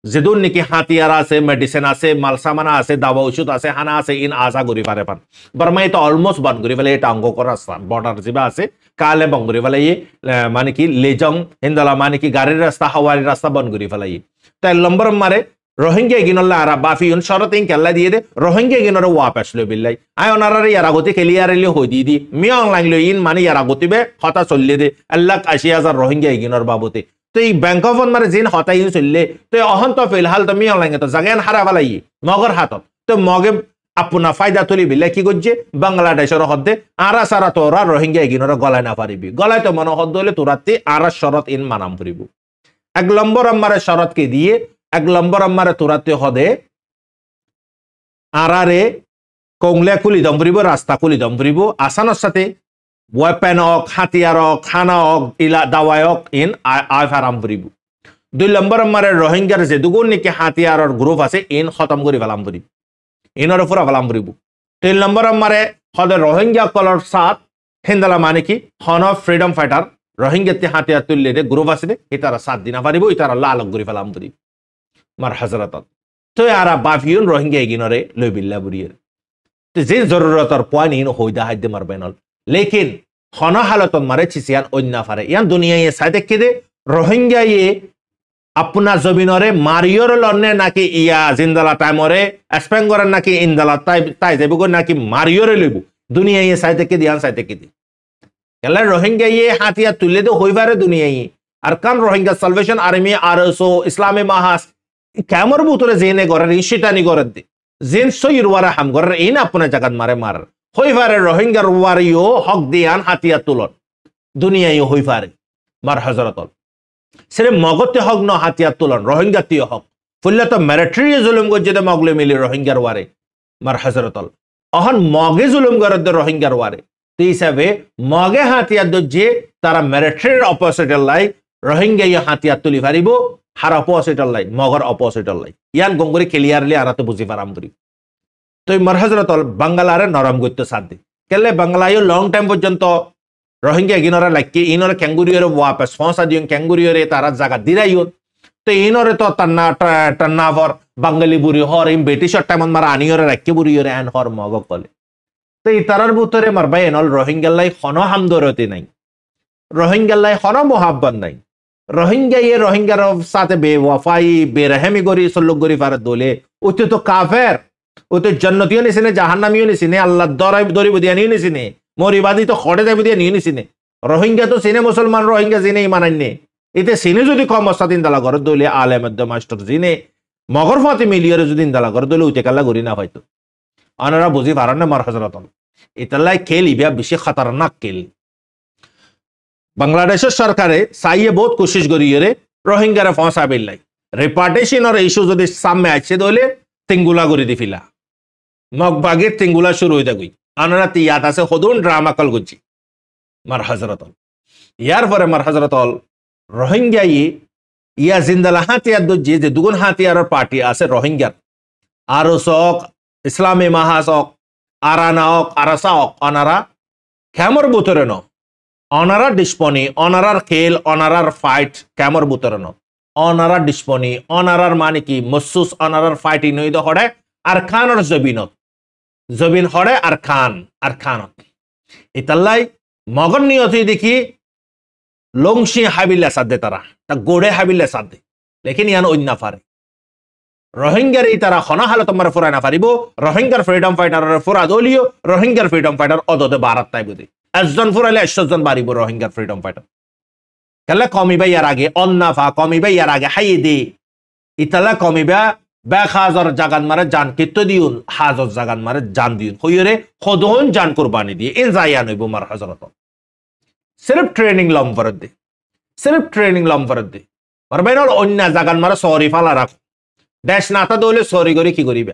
S1: যেদুন নাকি হাতিয়ার আছে মেডিসিন আছে মালসামানা আছে দাবা ওষুধ আছে হানা আছে ইন আশা করি পারে পান বর্মা এটা অলমোস্ট বন্ধ করি ফেলে এটা অঙ্গ করা বর্ডার যা আছে কালে বন্ধ করি ফেলাই মানে কি লেজং হিন্দালা মানে কি গাড়ির রাস্তা হাওয়ারি রাস্তা বন্ধ করি ফেলাই তাই লম্বর মারে রোহিঙ্গা গিনল্লা আর বাফি ইন শরত ইন কেল্লা দিয়ে দে রোহিঙ্গা গিনরে ওয়াপাস লো বিল্লাই আই অনারারে ইয়ার আগতে ক্লিয়ারলি হই দি মি অনলাইন লো ইন মানে ইয়ার আগতে বে হতা চললে দে আল্লাহ ৮০,০০০ রোহিঙ্গা গিনর বাবতে তো এই ব্যাংক অফ মারে জিন হতাই চললে তো অহন তো ফিলহাল তুমি অনলাইন তো জাগান হারা ফেলাই মগর হাতত তো মগে আপনা ফায়দা তুলি বিলে কি করছে বাংলাদেশের হদ্দে আরা সারা তোরা রোহিঙ্গা গিনর গলায় না পারিবি গলায় তো মনে হদ্দ হলে তোরাতে আরা শরৎ ইন মানাম ফুরিব ১ নম্বর আমারে শরৎকে দিয়ে ১ নম্বর আমারে তোরাতে হদে আরারে কংলে কুলি দম ফুরিব রাস্তা কুলি দম ফুরিব আসানোর সাথে ওয়েপেন হক হাতিয়ার হক খানা হক ইলা দাওয়াই হক ইন আই ফারাম ফুরিব 2 নম্বর মারে রোহিঙ্গার যে দুগুণ নাকি হাতিয়ারর গ্রুপ আছে ইন খতম করে ফেলাম ফুরিব ইনর পুরা ফেলাম ফুরিব 3 নম্বর মারে হদে রোহিঙ্গা কলর সাথ হিন্দালা মানে কি হন অফ ফ্রিডম ফাইটার রোহিঙ্গাতে হাতিয়ার তুললে গ্রুপ আছে ইতারা 7 দিনা পারিব ইতারা লালক করে ফেলাম ফুরিব মার হযরত তো আরা বাফিউন রোহিঙ্গা এগিনরে লইবিল্লা বুরিয়ের যে জরুরতর পয়েন্ট ইন হইদা হাইদে মারবেনল লেকিন হন হালতন মারে চিসিয়ান অন্য ফারে ইয়ান দুনিয়ায় সাইতে কেদে রোহিঙ্গা ইয়ে আপনা জমিনরে মারিয়র লন্নে নাকি ইয়া জিন্দালা টাইমরে এসপেঙ্গরের নাকি ইন্দালা তাই যাইব নাকি মারিয়রে লইব দুনিয়ায় সাইতে কেদে ইয়ান সাইতে কেদে এলা রোহিঙ্গা ইয়ে হাতিয়া তুলে দে হইবারে দুনিয়ায় আর কান রোহিঙ্গা সালভেশন আর্মি আরএসও ইসলামী মাহাস ক্যামর বুতরে জেনে গরের ইশিটানি গরের দি জেন সইর ওয়ারা হাম গরের ইন আপনা জাগাত মারে মার হইবারে রোহিঙ্গার ওয়ারিও হক দিয়ান হাতিয়া তুলন দুনিয়ায় হইবারে মার হযরতল সেরে মগতে হক ন হাতিয়া তুলন রোহিঙ্গা তিয় হক ফুল্লে তো মিলিটারি জুলুম গজে মগলে মিলি রোহিঙ্গার ওয়ারে মার হযরতল অহন মগে জুলুম গরদ রোহিঙ্গার ওয়ারে তে হিসাবে মগে হাতিয়া দজে তারা মিলিটারির অপোজিটর লাই রোহিঙ্গা ইয়া হাতিয়া তুলি পারিব হার অপোজিটর লাই মগর অপোজিটর লাই ইয়ান গঙ্গুরি ক্লিয়ারলি আরাতে বুঝি পারাম করি তো মার হযরতল বাঙ্গালারে নরম গইত সাদে কেলে বাংলায় লং টাইম পর্যন্ত রোহিঙ্গা গিনরা লাইকি ইনরে ক্যাঙ্গুরিয়রে ওয়াপস ফসা দিন ক্যাঙ্গুরিয়রে তারা জায়গা দিরাইও তো ইনরে তো টান্না ফর বাঙালি বুড়ি হর ইম ব্রিটিশর টাইম মারা আনিয়রে রাখি বুড়িয়রে আন হর মগ কলে তো এই তারার ভিতরে মারবাই এনল রোহিঙ্গালাই হন হামদরতি নাই রোহিঙ্গালাই হন মোহাব্বত নাই রোহিঙ্গা ইয়ে রোহিঙ্গার সাথে বেওয়াফাই বেরহমি গরি সল্লুক গরি ফার দোলে ওতে তো কাফের ওতে জন্নতিও নিছিনে জাহান্নামিও নিছিনে আল্লাহ দরিব দিয়া নিয়ে নিছিনে মরিবাদী তো খড়ে যাবি দিয়ে নিয়ে নিছিনে রোহিঙ্গা তো সিনে মুসলমান রোহিঙ্গা জিনে ইমান আইনে এতে সিনে যদি কম অস্তাদিন দালা ঘর দলে আলে মধ্য মাস্টার জিনে মগর ফাতে মিলিয়রে যদি দালা ঘর দলে উঠে কাল্লা গড়ি না হয়তো আনারা বুঝি পারেন না মার হযরত এটালাই খেল ইবিয়া বেশি খতরনাক খেল বাংলাদেশের সরকারে সাইয়ে বহুত কোশিশ করিয়ে রোহিঙ্গারে ফসা বিল্লাই রিপার্টিশনের ইস্যু যদি সামনে আসছে দলে তিঙ্গুলা করে দি ফিলা মগবাগে তিঙ্গুলা শুরু হয়ে যাগুই আনারা ইয়াদ আছে হদুন ড্রামা কল গুজি মার হযরত ইয়ার পরে মার হযরত রোহিঙ্গা ইয়া জিন্দালা হাতিয়ার দজ্জি যে দুগুণ হাতিয়ারের পার্টি আছে রোহিঙ্গার আরএস হক ইসলামী মাহাস হক আরানা হক আরাসা হক অনারা ক্যামর বুতরে ন অনারা ডিসপনি অনারার খেল অনারার ফাইট ক্যামর বুতরে ন অনারা ডিসপনি অনারার মানে কি মসুস অনারার ফাইট ইনইদ হড়ে আর খানর জবিনত জবিন হড়ে আর খানত ইতাল্লাই মগর নিয়ত দেখি লংশি হাবিলে সাদে তারা তা গোড়ে হাবিলে সাদে লেকিন ইয়ান অন্য ফারে রোহিঙ্গার এই তারা হনা হালত আমার ফুরায় না পারিব রোহিঙ্গার ফ্রিডম ফাইটারের ফুরা দলীয় রোহিঙ্গার ফ্রিডম ফাইটার অদতে বারাত তাই বুঝি 1 জন ফুরাইলে 100 জন বাড়িব রোহিঙ্গার ফ্রিডম ফাইটার কেলে কমিবা ইয়ার আগে অন্নাফা কমিবা ইয়ার আগে হাইয়ে দে ইতালা কমিবা বেক হাজার জাগান মারে জান কিত্ত দিউন হাজার জাগান মারে জান দিউন হইরে খদন জান কুরবানি দিয়ে এ যাইয়া নইব মার হযরত সির্ফ ট্রেনিং লম ফরদ দে সির্ফ ট্রেনিং লম ফরদ দে মারবাইনল অন্য জাগান মারে সরি ফালা রাখ দেশ নাতা দলে সরি করে কি করিবে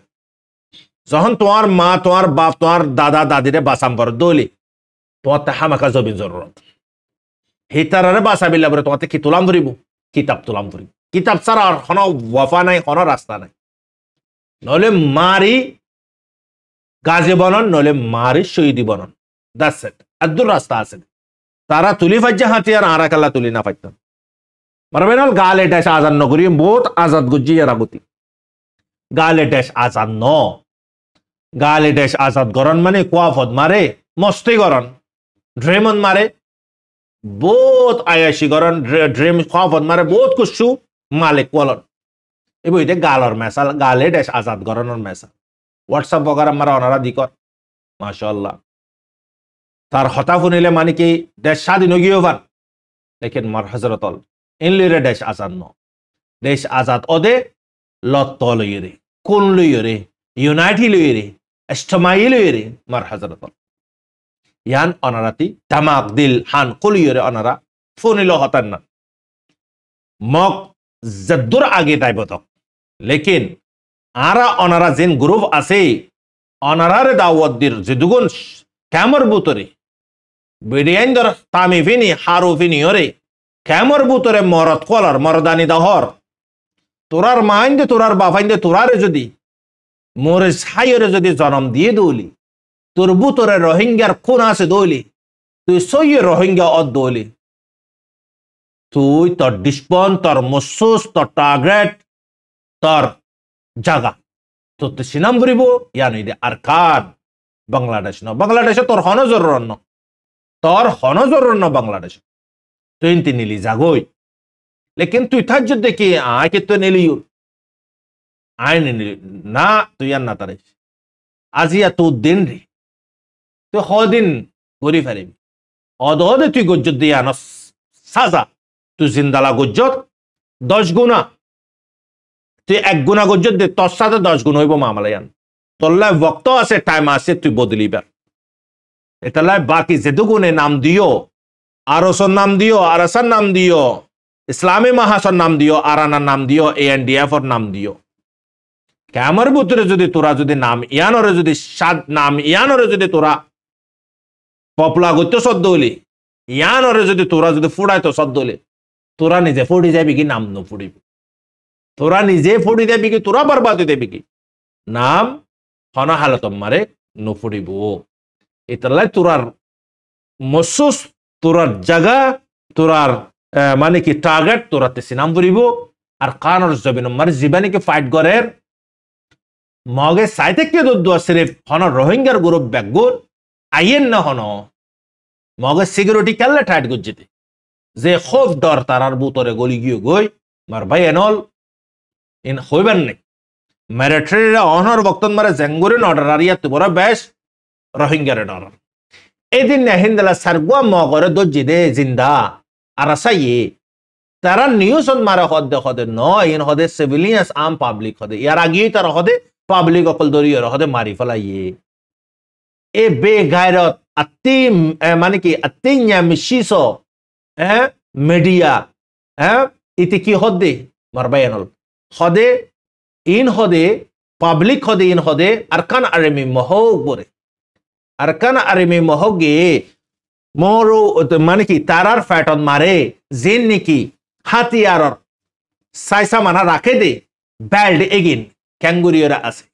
S1: যখন তোমার মা তোমার বাপ তোমার দাদা দাদিরে বাসাম ফরদ দলে তোমার তে হামাকা জবিন জরুরত হিতারারে বাসাবিল্লা বলে তোমাতে কি তুলাম ধরিব কিতাব তুলাম ধরিব কিতাব ছাড়া আর কোনো ওয়াফা নাই কোনো রাস্তা নাই নলে মারি গাজী বনন নলে মারি শহীদি বনন দ্যাটস ইট আদুর রাস্তা আছে তারা তুলি ফাজ্জা হাতিয়ার আরা কাল্লা তুলি না পাইতাম মারবেনল গালে ড্যাশ আজান নগরী বহুত আজাদ গুজি এরাগতি গালে ড্যাশ আজাদ ন গালে ড্যাশ আজাদ গরন মানে কোয়াফত মারে মস্তি গরন ড্রেমন মারে বহুত আয়াসি গরন ড্রেম কোয়াফত মারে বহুত কুসু মালিক কলন এবার এটা গালর মেসাল গালে ড্যাশ আজাদ গরনের মেসাল হোয়াটসঅ্যাপ বগার আমার অনারা দিকর মাশাআল্লাহ তার হতা শুনিলে মানে কি দেশ স্বাধীন গিয়েও পান লেকিন মার হযরতল ইনলিরে দেশ আজাদ ন দেশ আজাদ অদে লত্ত লইরে কোন লইরে ইউনাইটি লইরে ইস্টমাই লইরে মার হযরতল ইয়ান অনারাতি তামাক দিল হান কলিয়রে অনারা ফোনিল হতান না মক জদ্দুর আগে তাইবতক লেকিন আরা অনারা যেন গ্রুপ আছে অনারারে দাওয়াত দির যে দুগুণ ক্যামর বুতরে বিডিয়াইন দর তামি ফিনি হারু ফিনি ওরে ক্যামর বুতরে মরদ কলার মরদানি দহর তোরার মাইন্দে তোরার বাফাইন্দে তোরারে যদি মোরে ছাইরে যদি জন্ম দিয়ে দৌলি তোর বুতরে রোহিঙ্গার খুন আছে দৌলি তুই সইয়ে রোহিঙ্গা অদ দৌলি তুই তোর ডিসপন তোর মসুস তোর টার্গেট তোর জাগা তোর তো সিনাম ঘুরিব ইয়ানি দে আর কার বাংলাদেশ ন বাংলাদেশে তোর হনজর ন তোর হনজর ন বাংলাদেশ তুই নিলি জাগই লেকিন তুই থাক দেখি আয় কে তো নিলি আয় নিলি না তুই আর না তারে আজিয়া তোর দিন রে তুই হদিন গড়ি ফেরিবি অদে তুই গজ্জত দিয়ে আনস সাজা তুই জিন্দালা গজ্জত 10 গুণা তুই 1 গুণা গজ্জত দে তোর সাথে 10 গুণ হইব মামলায়ান তোল্লায় বক্ত আছে টাইম আছে তুই বদলিবার এটালাই বাকি যেদুগুনে নাম দিও আরসর নাম দিও আরসার নাম দিও ইসলামী মাহাসর নাম দিও আরানার নাম দিও ANDF এর নাম দিও ক্যামর বুতরে যদি তোরা যদি নাম ইয়ানরে যদি নাম ইয়ানরে যদি তোরা পপলা গত্য সদ্য হলি ইয়ানরে যদি তোরা যদি ফুড়াইতো সদ্য হলে তোরা নিজে ফুড়ি যাবি কি নাম ন ফুড়িব তোরা নিজে ফুড়ি যাবি কি তোরা বরবাদ হয়ে যাবি কি নাম হন হালত মারে ন ফুড়িব এটালাই তোরার মসুস তোরার জায়গা তোরার মানে কি টার্গেট তোরা তেসি নাম ফুড়িব আর কানর জবিন মারে জীবানীকে ফাইট করের মগে সাইতে কে দোয়া সিরিফ হন রোহিঙ্গার গ্রুপ ব্যাগুর আইয়েন না হন মগে সিকিউরিটি কেলে ঠাইট গুজিতে যে খোফ ডর তারার বুতরে গলি গিয়ে গই মার ভাই এনল ইন হইবেন নাই মিলিটারিরা অনর বক্তন মারে জেঙ্গুরি অর্ডার আর ইয়াত বড় বেশ রোহিঙ্গারে ডর এদিন নেহিন্দলা সারগুয়া মগরে দজ্জি দে জিন্দা আর আসাইয়ে তারা নিউজ মারে হদে ন ইন হদে সিভিলিয়ান্স আম পাবলিক হদে ইয়ার আগে তারা হদে পাবলিক অকল দরিয়র হদে মারি ফেলাইয়ে এ বে গায়রত আত্তি মানে কি আত্তিnya মিশিসো মিডিয়া ইতি কি হদে মারবায়নল হদে ইন হদে পাবলিক হদে ইন হদে আরকান আর্মি মহক বরে আরকান আর্মি মহগে মরো মানে কি তারার ফ্যাটন মারে জেন নাকি হাতিয়ারর সাইসা মানা রাখে দে বেল্ট এগিন ক্যাঙ্গুরিয়রা আছে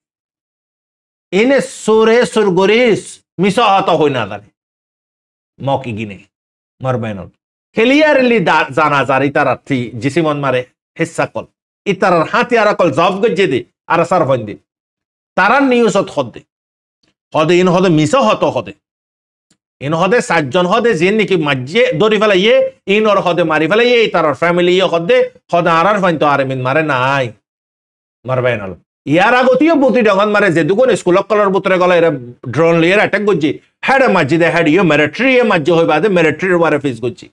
S1: এনে সোরে সুরগরিস মিশা হত হই না জানে মকি গিনে মারবায়নল ক্লিয়ারলি জানা যার ইতারার থি জিসিমন মারে হিস্সা কল ইতারার হাতিয়ারা কল জব গজ্জে দে আর সার ফন্দে তারার নিউজত হদে হদে ইন হদে মিশা হত হদে ইন হদে 7 জন হদে জেন নাকি মাজ্জে দরি ফেলাইয়ে ইন ওর হদে মারি ফেলাইয়ে তারার ফ্যামিলি হদে হদে আরার ফাইন তো আরে মিন মারে নাই মারবায়নল ইয়ার আগতীয় বুতি ডগন মারে যে দুগুন স্কুল কলর বুতরে গলা এরা ড্রোন লিয়ার অ্যাটাক গজ্জি হেড মাজ্জিদে হেড ইয়ে মিলিটারি মাজ্জে হই বাদে মিলিটারি ওয়ারে ফেস গজ্জি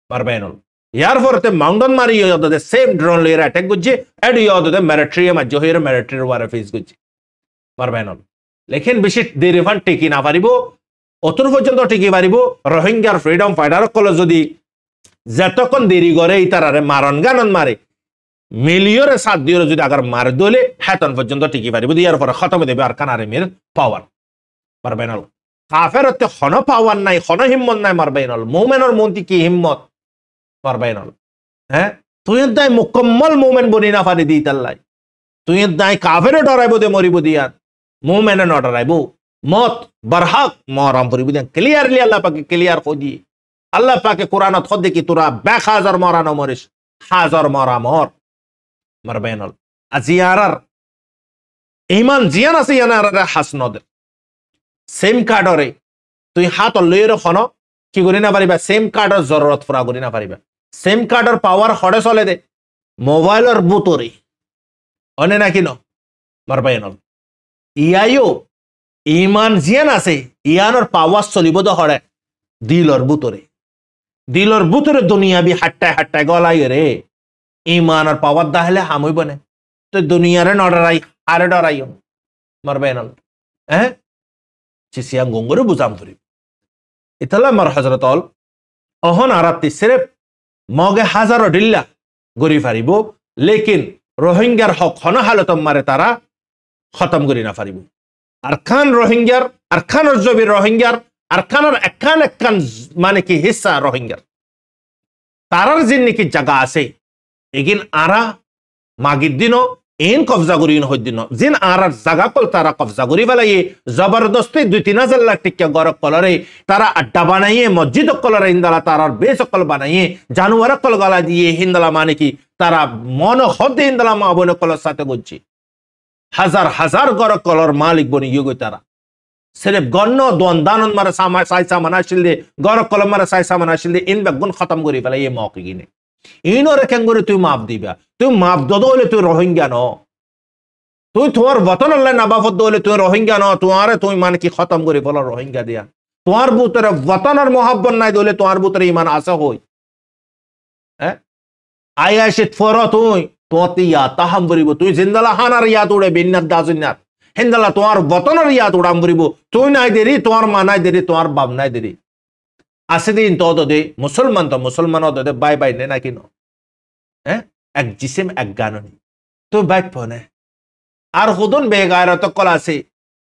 S1: মারবায়নল ইয়ার ফরতে মাউন্টন মারি ইয়দে সেম ড্রোন লিয়ার অ্যাটাক গজ্জি এড ইয়দে মিলিটারি মাজ্জে হই মিলিটারি ওয়ারে ফেস গজ্জি মারবায়নল লেকিন বেশি দেরি ফান টেকি না পারিব অতর পর্যন্ত টেকি পারিব রোহিঙ্গার ফ্রিডম ফাইটার কল যদি যতক্ষণ দেরি করে ইতারারে মারণ গানন মারে মিলিয়রে 7 দিয়রে যদি আগার মার দলে হেতন পর্যন্ত টিকি পারিব দিয়ার পরে খতম দেবে আর কানারে পাওয়ার মারবায়নল কাফেরতে হন পাওয়ার নাই হন হিম্মত নাই মারবায়নল মুমিনের মনটি কি হিম্মত মারবায়নল তুই দাই মুকম্মল মুমিন বনি না পারি দি তাল্লাই তুই দাই কাফেরে ডরাইব দে মরিব দিয়ার মুমিনে ন ডরাইব মত বরহক মরাম পরিব দিয়া ক্লিয়ারলি আল্লাহ পাকে ক্লিয়ার কই আল্লাহ পাকে কোরআনত খদে কি তোরা 1000 মরানো মরিস 1000 মরা মর মারবায়নল আজিয়ারার ইমান জিয়ান আছে ইয়ানারে হাসনদের সেম কার্ডরে তুই হাত লইর খন কি করি না পারিবা সেম কার্ডর জরুরত পুরা করি না পারিবা সেম কার্ডর পাওয়ার হড়ে চলে দে মোবাইলর বুতরে অনে নাকি ন মারবায়নল ইয়াইও ইমান জিয়ান আছে ইয়ানোর পাওয়ার চলিব তো হড়ে দিলর বুতরে দুনিয়াবি হাট্টায় গলাই রে ইমানের পাওয়ার দাহলে হামইব না তো দুনিয়ারে নডরাই আরে ডরাইও মারবায়নল চিসিয়াং গঙ্গরে বুঝাম ধরি ইতালা মার হজরতল অহন আরাত্তি সিরেফ মগে হাজারো ডিল্লা গরি ফারিব লেকিন রোহিঙ্গার হক হন হালত মারে তারা খতম করি না ফারিব আরকান রোহিঙ্গার, আরকানের জবি রোহিঙ্গার, আরকানের একখান মানে কি হিস্সা রোহিঙ্গার তারার যে নাকি জায়গা আছে এগিন আরা মাগির দিনও এন কবজা করি হইদিন জিন আর জায়গা কল তারা কবজা করি ফেলাই জবরদস্তি 2-3 লাখ টিকা গর কলরে তারা আড্ডা বানাইয়ে মসজিদ কলরে হিন্দালা তারার বেশ কল বানাইয়ে জানুয়ার কল গলা দিয়ে হিন্দালা মানে কি তারা মন হদ্দে হিন্দালা মা বোন কলর সাথে করছি হাজার হাজার গর কলর মালিক বনি ইয়ে তারা সির্ফ গণ্য দ্বন্দ্বানন্দ মারা সাই সামান আসিল দে গর কলম মারা সাই সামান আসিল দে ইন বেগুন খতম করি ফেলাই এ মক গিনে ইনরে কেন করে তুই মাপ দিবা তুই মাপ দলে তুই রোহিঙ্গা ন তুই তোমার বতন আল্লাহ নাবাফত দলে তুই রোহিঙ্গা ন তোমারে তুই মানে কি খতম করে বলো রোহিঙ্গা দিয়া তোমার ভিতরে বতনের মহব্বত নাই দলে তোমার ভিতরে ইমান আসা হই হ্যাঁ আয়াশিত ফর তুই তোতে ইয়া তাহাম বরিব তুই জিন্দালা হানার ইয়াদ উড়ে বিন্নাত দাজুন্নাত হিন্দালা তোমার বতনের ইয়াদ উড়াম বরিব তুই নাই দেরি তোমার মা নাই দেরি তোমার বাপ নাই দেরি আছে দিন তো দে মুসলমান তো মুসলমান দে বাই বাই নে নাকি ন হ্যাঁ এক জিসিম এক গাননি তো বাইক পনে আর হুদন বেগায়রত কল আছে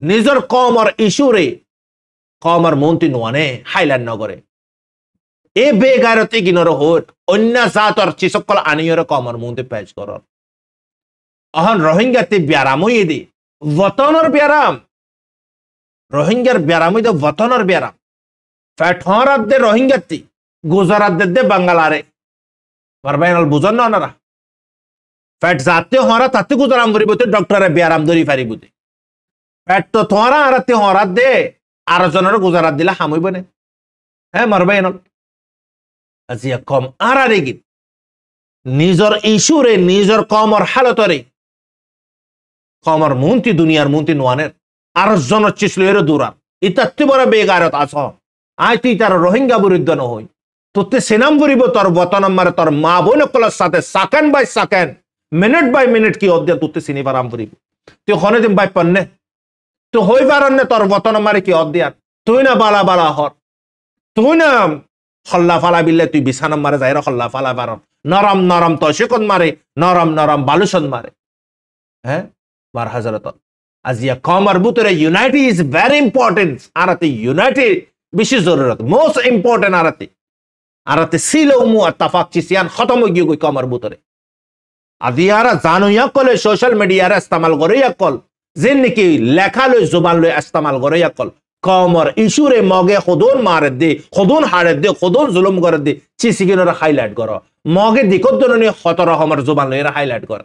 S1: নিজের কমর ইস্যুরে কমর মন্ত্রী নোয়ানে হাইল্যান্ড নগরে এ বেগায়রতে কিনর হোট অন্য জাতর চিসকল আনিয়র কমর মন্ত্রী পেশ কর অহন রোহিঙ্গাতে ব্যারামই দি বতনর ব্যারাম রোহিঙ্গার ব্যারামই দে বতনর ব্যারাম ফ্যাঠরাত দে রোহিঙ্গাতি গুজরাত দে বাঙ্গালারে বারবাইনাল বুঝন না ওনারা ফ্যাট যাতে হরা তাতে গুজরাম করিব তো ডক্টরে ব্যারাম ধরি পারিব ফ্যাট তো থরা আরাতে হরাত দে আর জনের গুজরাত দিলে হামইব না হ্যাঁ মারবাইনাল আজিয়া কম আরারে গিন নিজর ইস্যুরে নিজর কমর হালতরে কমর মুন্তি দুনিয়ার মুন্তি নোয়ানের আর জনের চিসলো এর দূরা ইতাত্তি বড় বেগারত আস আয় তুই তার রোহিঙ্গা বিরুদ্ধ ন হই তোতে সেনাম করিব তোর বতনম মারে তোর মা বোন কলার সাথে second by second minute by minute কি অধ্যা তোতে চিনি পারাম করিব তুই হনে দিন বাই পন্নে তো হই পারন নে তোর বতনম মারে কি অধ্যা তুই না বালা বালা হর তুই না হল্লা ফালা বিল্লে তুই বিছানাম মারে যাইরা হল্লা ফালা পারন নরম নরম তশিকন মারে নরম নরম বালুসন মারে হ্যাঁ বার হাজারত আজিয়া কমর ভিতরে unity is very important আরাতে unity বেশি জরুরত মোস্ট ইম্পর্টেন্ট আরাতে ছিল উমু আত্তাফাক চিসিয়ান খতম গিয়ে গই কমর ভিতরে আদিয়ারা জানো কলে সোশ্যাল মিডিয়ার ইস্তেমাল করে কল যে নাকি লেখা লই জবান লই ইস্তেমাল করে কল কমর ইস্যুরে মগে খুদুন মারে দে খুদুন হারে দে খুদুন জুলুম করে দে চিসিগিনর হাইলাইট করো মগে দিকত দননি খতর রকমের জবান লই হাইলাইট কর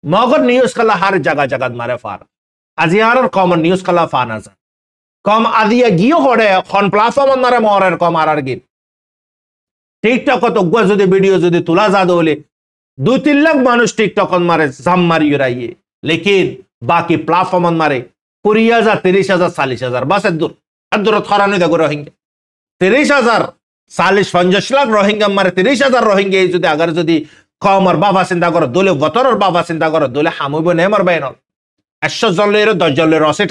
S1: মগর নিউজ কালা হার জায়গা জায়গা মারে ফার আজিয়ার কমর নিউজ কালা ফানা যা কম আদিয়া গিয়ে হড়ে খন প্ল্যাটফর্ম মারে মরের কম আর গিন টিকটক তো যদি ভিডিও যদি তোলা যা দলে 2-3 লাখ মানুষ টিকটক মারে জাম মারি রাইয়ে লেকিন বাকি প্ল্যাটফর্ম মারে 20,000 30,000 40,000 বাস এদূর থরানি দেখো রোহিঙ্গা 30,000 40-50 লাখ রোহিঙ্গা মারে 30,000 রোহিঙ্গা যদি আগার যদি কমর বাবা চিন্তা করো দলে বতরের বাবা চিন্তা করো দলে হামইব নে মার বাইনল 100 জলের 10 জলের রসে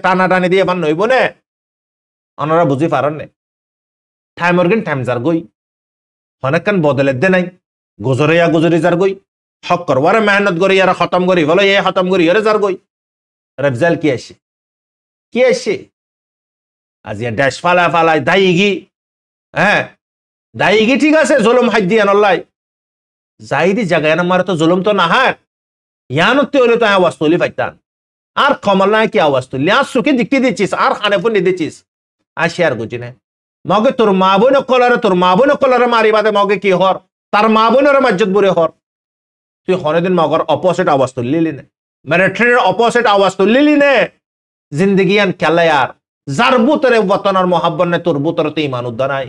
S1: টানা টানি দিয়ে বান নইব নে ওনারা বুঝি পারেন নে টাইমর গিন টাইম যার গই অনেকক্ষণ বদলে দে নাই গুজরিয়া গুজরি যার গই হক করবারে মেহনত করি আর খতম করি বলো এ খতম করি এর যার গই রেফজাল কি আসে আজি ড্যাশ ফালা ফালাই দাইগি হ্যাঁ দাইগি ঠিক আছে জুলুম হাই দিয়া নল্লাই যাইদি জায়গায় না মারে তো জুলুম তো না হাত ইয়ানতে হলে তো আওয়াজ তুলি পাইতান আর কমল নাই কি আওয়াজ তুলি আর সুখে দিকতে দিচ্ছিস আর খানে ফুল দিচ্ছিস আর শেয়ার করছি না মগে তোর মা বোন কলারে মারি বাদে মগে কি হর তার মা বোনের মজ্জত বুড়ে হর তুই হনেদিন মগর অপোজিট আওয়াজ তুললি নে মিলিটারির অপোজিট আওয়াজ তুললি নে জিন্দগি আন খেলে আর যার বুতরে বতনের মহাব্বত নে তোর বুতরে তো ইমান উদ্ধার নাই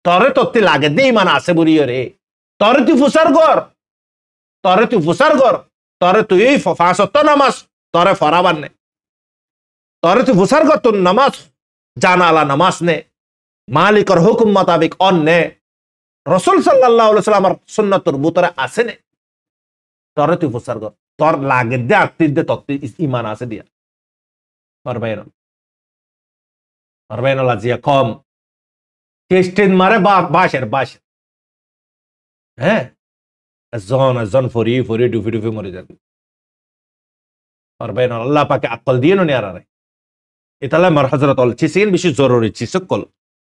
S1: তরে তোর লাগে দে ইমান আছে বুড়িয়ে রে তরে তুই ফুসার কর তরে তুই এই ফাঁসত্ব নামাজ তরে ফরাবার নে তরে তুই ফুসার কর তোর নামাজ জানালা নামাজ নে মালিকর হুকুম মোতাবেক অন্যে রসুল সাল্লাল্লাহু আলাইহি সাল্লামের সুন্নতর ভিতরে আছে নে তরে তুই ফুসার কর তোর লাগে দে আত্মীয় দে তত্ত্ব ইমান আছে দিয়া পারবাইন আজিয়া কম টেস্টেন মারে বাসের হ্যাঁ জন ফরি ডুফি মরে যাবে পারবাইন আল্লাহ পাকে আকল দিয়ে নি আর ইতালে মার হজরত অল চিসিন বেশি জরুরি চিসকল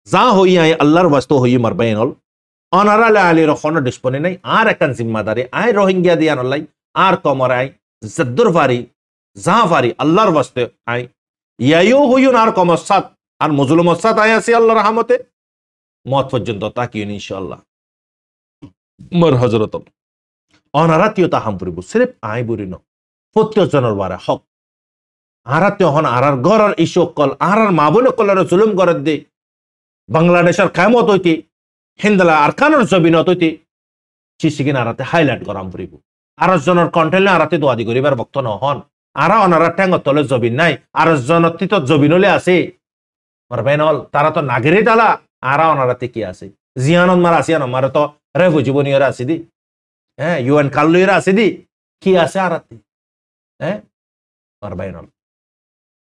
S1: যা হই আই আল্লাহর বাস্তু হই মার বাইন অল অনারালে আলী রখন ডিসপনি নাই আর একান জিম্মাদারি আই রোহিঙ্গা দিয়ান অল্লাই আর কমর আই জদ্দুর ফারি যা ফারি আল্লাহর বাস্তে আই ইয়াইও হইউন আর কমসাত আর মজলুমসাত আই আসি আল্লাহর রহমতে মত পর্যন্ত তাকিউন ইনশাআল্লাহ মার হজরত অনারাতীয় তাহাম পরিব সিরেফ আই বুড়ি ন প্রত্যেকজনের বারে হক আরাতে হন আরার গড়ার ইস্যকল আরার মা বোন কলার জুলুম করে দে বাংলাদেশের কামত হইতে হিন্দলা আরকানোর জবিনত হইতে চিসিকিন আরাতে হাইলাইট করাম পরিব আরস জনের কন্টেলে আরাতে দোয়াদি করিবার বক্ত নহন আরা অনারা ট্যাঙ্গত তলে জবিন নাই আরস জনের তিত জবিনলে আছে মার বেনল তারা তো নাগেরে ডালা আরা অনারাতে কি আছে জিয়ানন মার আসিয়ান মারে তো রেফু জীবনীয়রা আছে দি হ্যাঁ ইউএন কাল্লুয়েরা আছে দি কি আছে আরাতে হ্যাঁ মার বেনল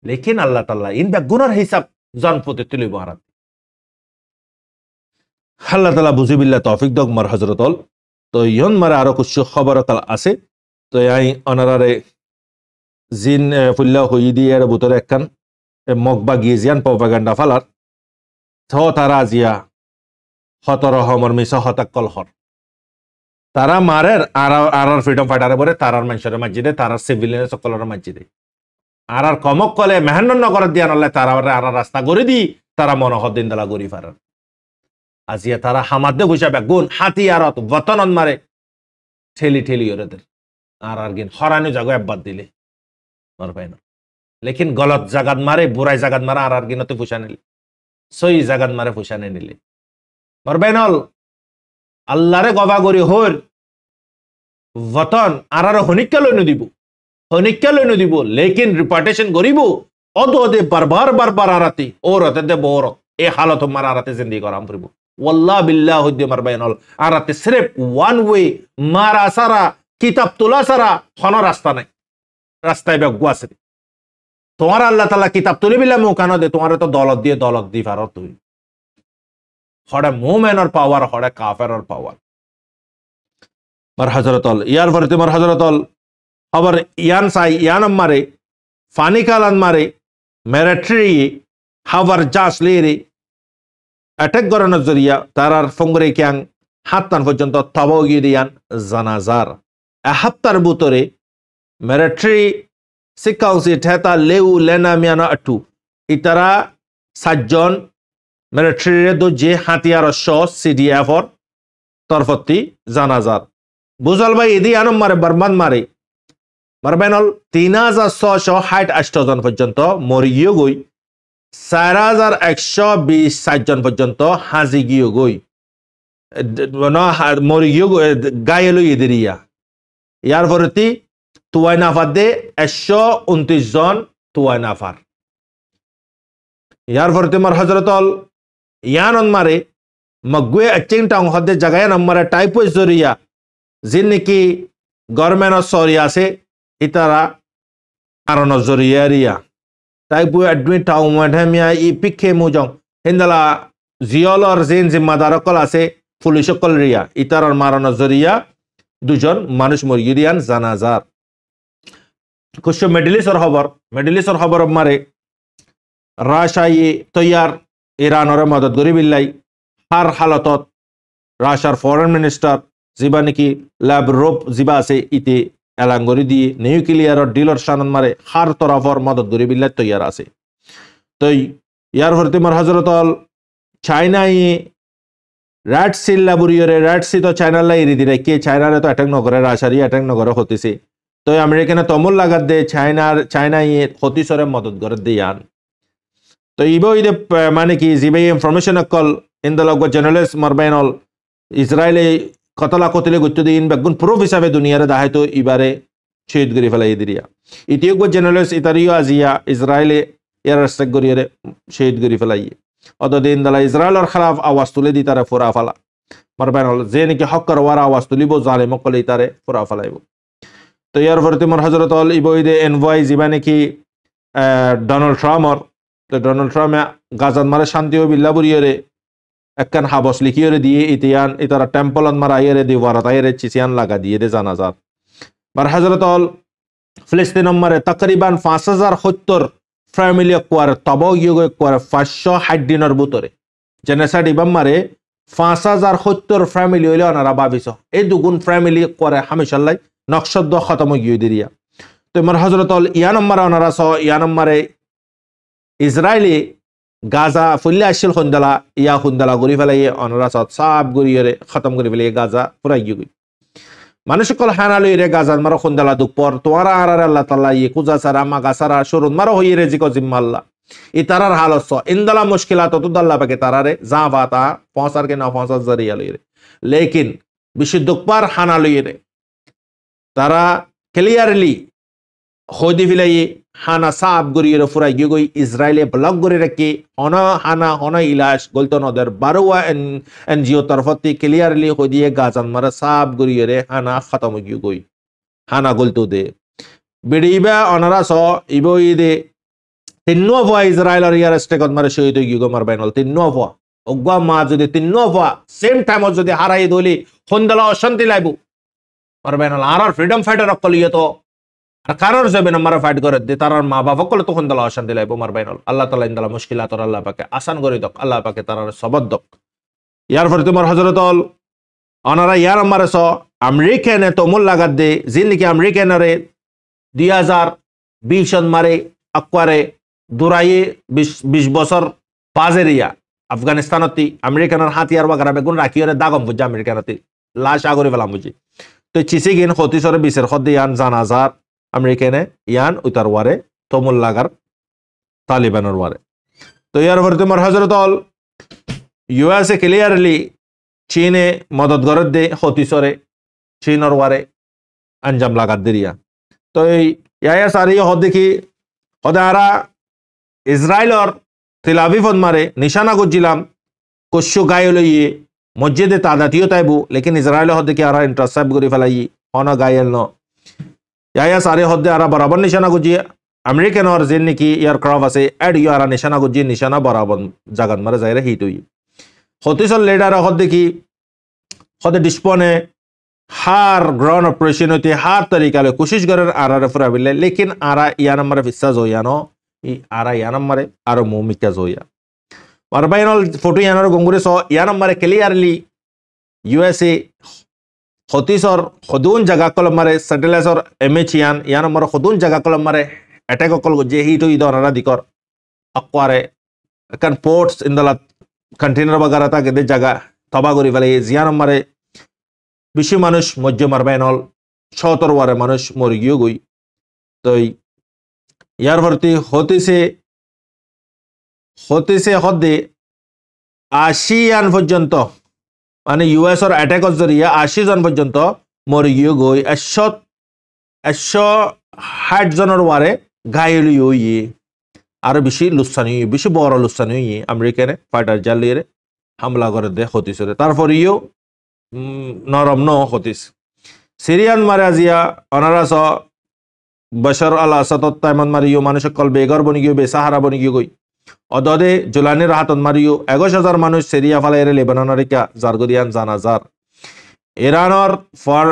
S1: লেকিন আল্লাহ তাল্লাহ ইন গুনার হিসাব জনপতে তুলিব আরাত আল্লাহ তালা বুঝিবিল্লা তৌফিক দক মার হজরতল তো ইয়ন মারে আরো কিছু খবর কাল আছে তো আই অনারারে জিন ফুল্লা হই দিয়ে বুতরে একখান মগবা গিয়েজিয়ান প্রপাগান্ডা ফালার থ তারা জিয়া হতর হমর মিস হতাক্কল হর তারা মারের আর ফ্রিডম ফাইটারে বলে তারার মানুষের মাঝিদে তারার সিভিলিয়ান সকলের মাঝিদে আর কমক কলে মেহান্ন নগর দিয়া নলে তারা আর রাস্তা গড়ি দি তারা মনোহর দিন দালা গড়ি ফারার আজিয়া তারা হামাদে গুছাবে গুণ হাতি আরত বতনন মারে ঠেলি ঠেলি ওদের আর গিন হরানো জাগো একবার দিলে মার পাই না লেকিন গলত জাগাত মারে বুড়াই জাগাত মারে আর গিনতে ফুসা নিলে সই জাগাত মারে ফুসানে নিলে মার বাইনল আল্লাহরে গবা গরি হর বতন আর হনিকা লইন দিব হনিকা লইন দিব লেকিন রিপার্টেশন গরিব অদ অদে বারবার বারবার আরাতি ওর হতে দে বড় এ হালত মার আরাতে জিন্দি করাম পড়ব ওয়াল্লাহ বিল্লাহ হদ্দে মার বাইনল আরাতে সিরেফ ওয়ান ওয়ে মারা সারা কিতাব তোলা সারা হন রাস্তা নাই রাস্তায় বেগু আছে তোমার আল্লাহ তাআলা কিতাব তুলি বিলা মুকান দে তোমার তো দলত দি ফারত তুই হড়ে মুমিনের পাওয়ার হড়ে কাফেরের পাওয়ার মার হযরতল ইয়ার ফরতে মার হযরতল আবার ইয়ান সাই ইয়ান মারে ফানি কালান মারে মিলিটারি হাওয়ার জাস লেরে অ্যাটাক করানোর জরিয়া তারার ফঙ্গরে ক্যাং হাত্তান পর্যন্ত তবগি দিয়ান জানাজার এহাত্তার বুতরে মিলিটারি সিকাউসি ঠেতা লেউ লেনা মিয়ানা আটু ইতারা সাতজন মিলিটারি দো যে হাতিয়ার শ সিডিএফর তরফতি জানাজার বুঝল ভাই এদি আনম মারে বর্মান মারে মারবেনল ৩৬৬৮ জন পর্যন্ত মরিও গই ৪১২০ জন পর্যন্ত হাজি গিয়ে গই মরিও গায়েলো ইদিরিয়া ইয়ার পরতি তুয়াই নাফার দে ১২৯ জন তুয়াই নাফার ইয়ার পরতি মার হজরতল ইয়ানন মারে মগুয়ে আচিং টাং হদে জাগায় নম্বরে টাইপোস জরিয়া যিন নাকি গভর্নমেন্ট সরি আছে ইতারা কারণ জরিয়া টাইপো এডমিট টাউ মাধমিয়া ই পিখে মুজং হিন্দালা জিয়লর জিন জিম্মাদার কল আছে পুলিশ কল রিয়া ইতারার মারণ জরিয়া দুজন মানুষ মরিয়ে দিয়ান জানাজার কুছ মেডিলিসর খবর মারে রাশাই তৈয়ার ইরানর মদত গরি বিল্লাই হার হালতত রাশার ফরেন মিনিস্টার জিবা নাকি ল্যাবরোপ জিবা আছে ইতে এলাঙ্গরি দিয়ে নিউক্লিয়ার ডিলর শানন মারে হার তরফর মদত গরি বিল্লাই তৈয়ার আছে তো ইয়ার ভরতে মার হজরতল চাইনাই রেড সি লাবুরিয়রে রেড সি তো চাইনার লাই এরি দিলে কে চাইনারে তো অ্যাটাক নগরে রাশারি অ্যাটাক নগরে হতেছে তো আমেরিকানে তমল লাগাত দে চাইনাই হতিসরে মদত করে দিয়ান তো ইবো ইদে মানে কি জিবে ইনফরমেশন কল ইন দ্য লগ জার্নালিস্ট মারবাইনল ইসরায়েলে কতলা কতলে গুত্ত দিন বেগুন প্রুফ হিসাবে দুনিয়ারে দাহাই তো ইবারে শহীদ গরি ফেলাই দিরিয়া ইতিয়োগ জার্নালিস্ট ইতারিও আজিয়া ইসরায়েলে এর রাস্তাক গরিয়ারে শহীদ গরি ফেলাই অতদিন দালা ইসরায়েলের খেলাফ আওয়াজ তুলে দি তারে ফোরা ফালা মারবাইনল যে নাকি হক করওয়ার আওয়াজ তুলিব জালেমক কলে তারে ফোরা ফালাইব তো ইয়ার পরতে মোর হজরত অল ইবো ইদে এনভয় জিবা নাকি ডোনাল্ড ট্রাম্পর তো ডোনাল্ড ট্রাম্পে গাজাত মারে শান্তি ও বিল্লা বুরিয়রে একখান হাবস লিখিয়রে দিয়ে ইতিয়ান ইতারা টেম্পলন মারা আইরে দি ওয়ারাত আইরে চিসিয়ান লাগা দিয়ে দে জানাজাত বার হযরত অল ফিলিস্তিন মারে তাকরিবান ৫০৭০ ফ্যামিলি কোয়ারে তব ইয়ে কোয়ারে 560 দিনের ভিতরে জেনেসাইড ইবাম মারে 5070 ফ্যামিলি হইলে ওনারা ভাবিস এই দুগুণ ফ্যামিলি করে হামেশাল্লাই নকশদ খতম গিয়ে দিরিয়া তো আমার হজরত ইয়া নম্বরে ওনারা ইয়া নম্বরে ইসরায়েলি গাজা ফুল্লে আসছিল খুন্দালা ঘুরি ফেলাই ওনারা সাব ঘুরিয়ে খতম করে ফেলে গাজা পুরাই গিয়ে মানুষ কল হানালো রে গাজার মারো খুন্দালা দুপর তোমারা আর আল্লাহ তাআলা কুজা সারা মাগা সারা শুরুন মারো হইয়ে রে জিকো জিম্মাল্লাহ ইতারার হালত ইন্দলা মুশকিলাত তো আল্লাহ পাকে তারারে যা বাতা পৌঁছার কে না পৌঁছার জরিয়া লইরে লেকিন বিশুদ্ধ পার হানা লইরে তারা ক্লিয়ারলি হদি ফিলাই হানা সাব গরিয়ে ফুরাই গই ইসরায়েলে ব্লক গরি রাখি অন হানা অন ইলাশ গলতো নদের বারোয়া এনজিও তরফতি ক্লিয়ারলি হদিয়ে গাজান মারা সাব গরিয়ে হানা খতম গই হানা গলতো দে বিড়িবা অনারা ইবো ইদে তিন্নো ভুয়া ইসরায়েল আর ইয়ার স্টেকত মারে শহীদ হয়ে গিয়ে মার বাইনল তিন্নো ভুয়া অগুয়া মা যদি তিন্নো ভুয়া সেম টাইমত যদি হারাই দলি সন্দালা অশান্তি লাইব মার বাইনল আর ফ্রিডম ফাইটার অকল ইয়ে তো আর কারোর যাবে না মারা ফাইট করে দে তার মা বাবা সকলে তো সন্দালা অশান্তি লাইব মার বাইনল আল্লাহ তাআলা ইনদালা মুশকিলাত আর আল্লাহ পাকে আসান করে দক আল্লাহ পাকে তার সবদ দক ইয়ার পরে তোমার হযরত অনারা ইয়ার মারে আমেরিকানে তোমল লাগাত দে জিন্দিগি আমেরিকানরে 2020 মারে আকওয়ারে দুরাইয়ে 20 বছর বাজেরিয়া আফগানিস্তানতি আমেরিকানের হাতিয়ার বাগারা বেগুন রাখিয়রে দাগম বুঝা আমেরিকানতি লাশ আগরে ফেলাম বুঝি তো চিসিগিন খতিসরে বিশের খদ ইয়ান জানাজার আমেরিকানে ইয়ান উতার ওয়ারে তমুল লাগার তালিবানের ওয়ারে তো ইয়ার পরে তোমার হযরত ইউএসএ ক্লিয়ারলি চীনে মদত গরদ দে খতিসরে চীনর ওয়ারে আঞ্জাম লাগাত দিরিয়া তো ইয়া সারি হদ দেখি হদারা ইসরায়েলর তেল আবিবত মারে নিশানা গুজিলাম কশ্যু গায়ে লইয়ে মসজিদে তাদাতিও তাইবু লেকিন ইসরায়েল হদ্দে কি আর ইন্টারসেপ্ট করে ফেলাই অন গায়েল ন ইয়া সারে হদ্দে আর বরাবর নিশানা গুজিয়ে আমেরিকানর যে নাকি এয়ারক্রাফট আছে এড ইউ আর নিশানা গুজিয়ে নিশানা বরাবর জাগাত মারে যাইরে হিট হই হতিসল লেডার হদ্দে কি হদ্দে ডিসপনে হার গ্রাউন্ড অপারেশন হইতে হার তরিকালে কোশিশ করেন আর ফুরাবিলে লেকিন আরা ইয়া নম্বরে বিশ্বাস হইয়ানো আরা ইয়া নম্বরে আর মুমিকা জয়া আর বাইনল ফটো ইয়ানোর গঙ্গুরে ইয়া নম্বরে ক্লিয়ারলি ইউএসএ হতিসর খদুন জায়গা কলম মারে স্যাটেলাইটর এমএচিয়ান ইয়া নম্বর খদুন জায়গা কলম মারে অ্যাটাক কল যে হিট হই দরারা দিকর আকওয়ারে কান পোর্টস ইন দা কন্টেইনার বাগারা তা গদে জায়গা তবা করি ফেলে জিয়া নম্বরে বেশি মানুষ মজ্জ মারবাইনল ৭৭ ওয়ারে মানুষ মরে গিয়ে গই তো ইয়ার ভর্তি হতেছে হদে ৮০ পর্যন্ত মানে ইউএসর অ্যাটাকর জরিয়া ৮০ জন পর্যন্ত মরে গিয়ে গই ১৬০ জনের ওয়ারে ঘায়ল হইয়ে আর বেশি লুসানি বেশি বড় লুসানি হইয়ে আমেরিকানে ফাইটার জালিয়ে হামলা করে দে হতিসরে তারপর ইও নরম ন হতিস সিরিয়ান মারে আজিয়া অনারাস বশর আল আসাদ তাইমন মারিও মানুষ কল বেগর বনি গিয়ে বেসাহারা বনি গিয়ে গই অদদে জুলানির হাতত মারিও ২১,০০০ মানুষ সিরিয়া ফালাইরে লেবাননের ইকা জারগদিয়ান জানাজার ইরানর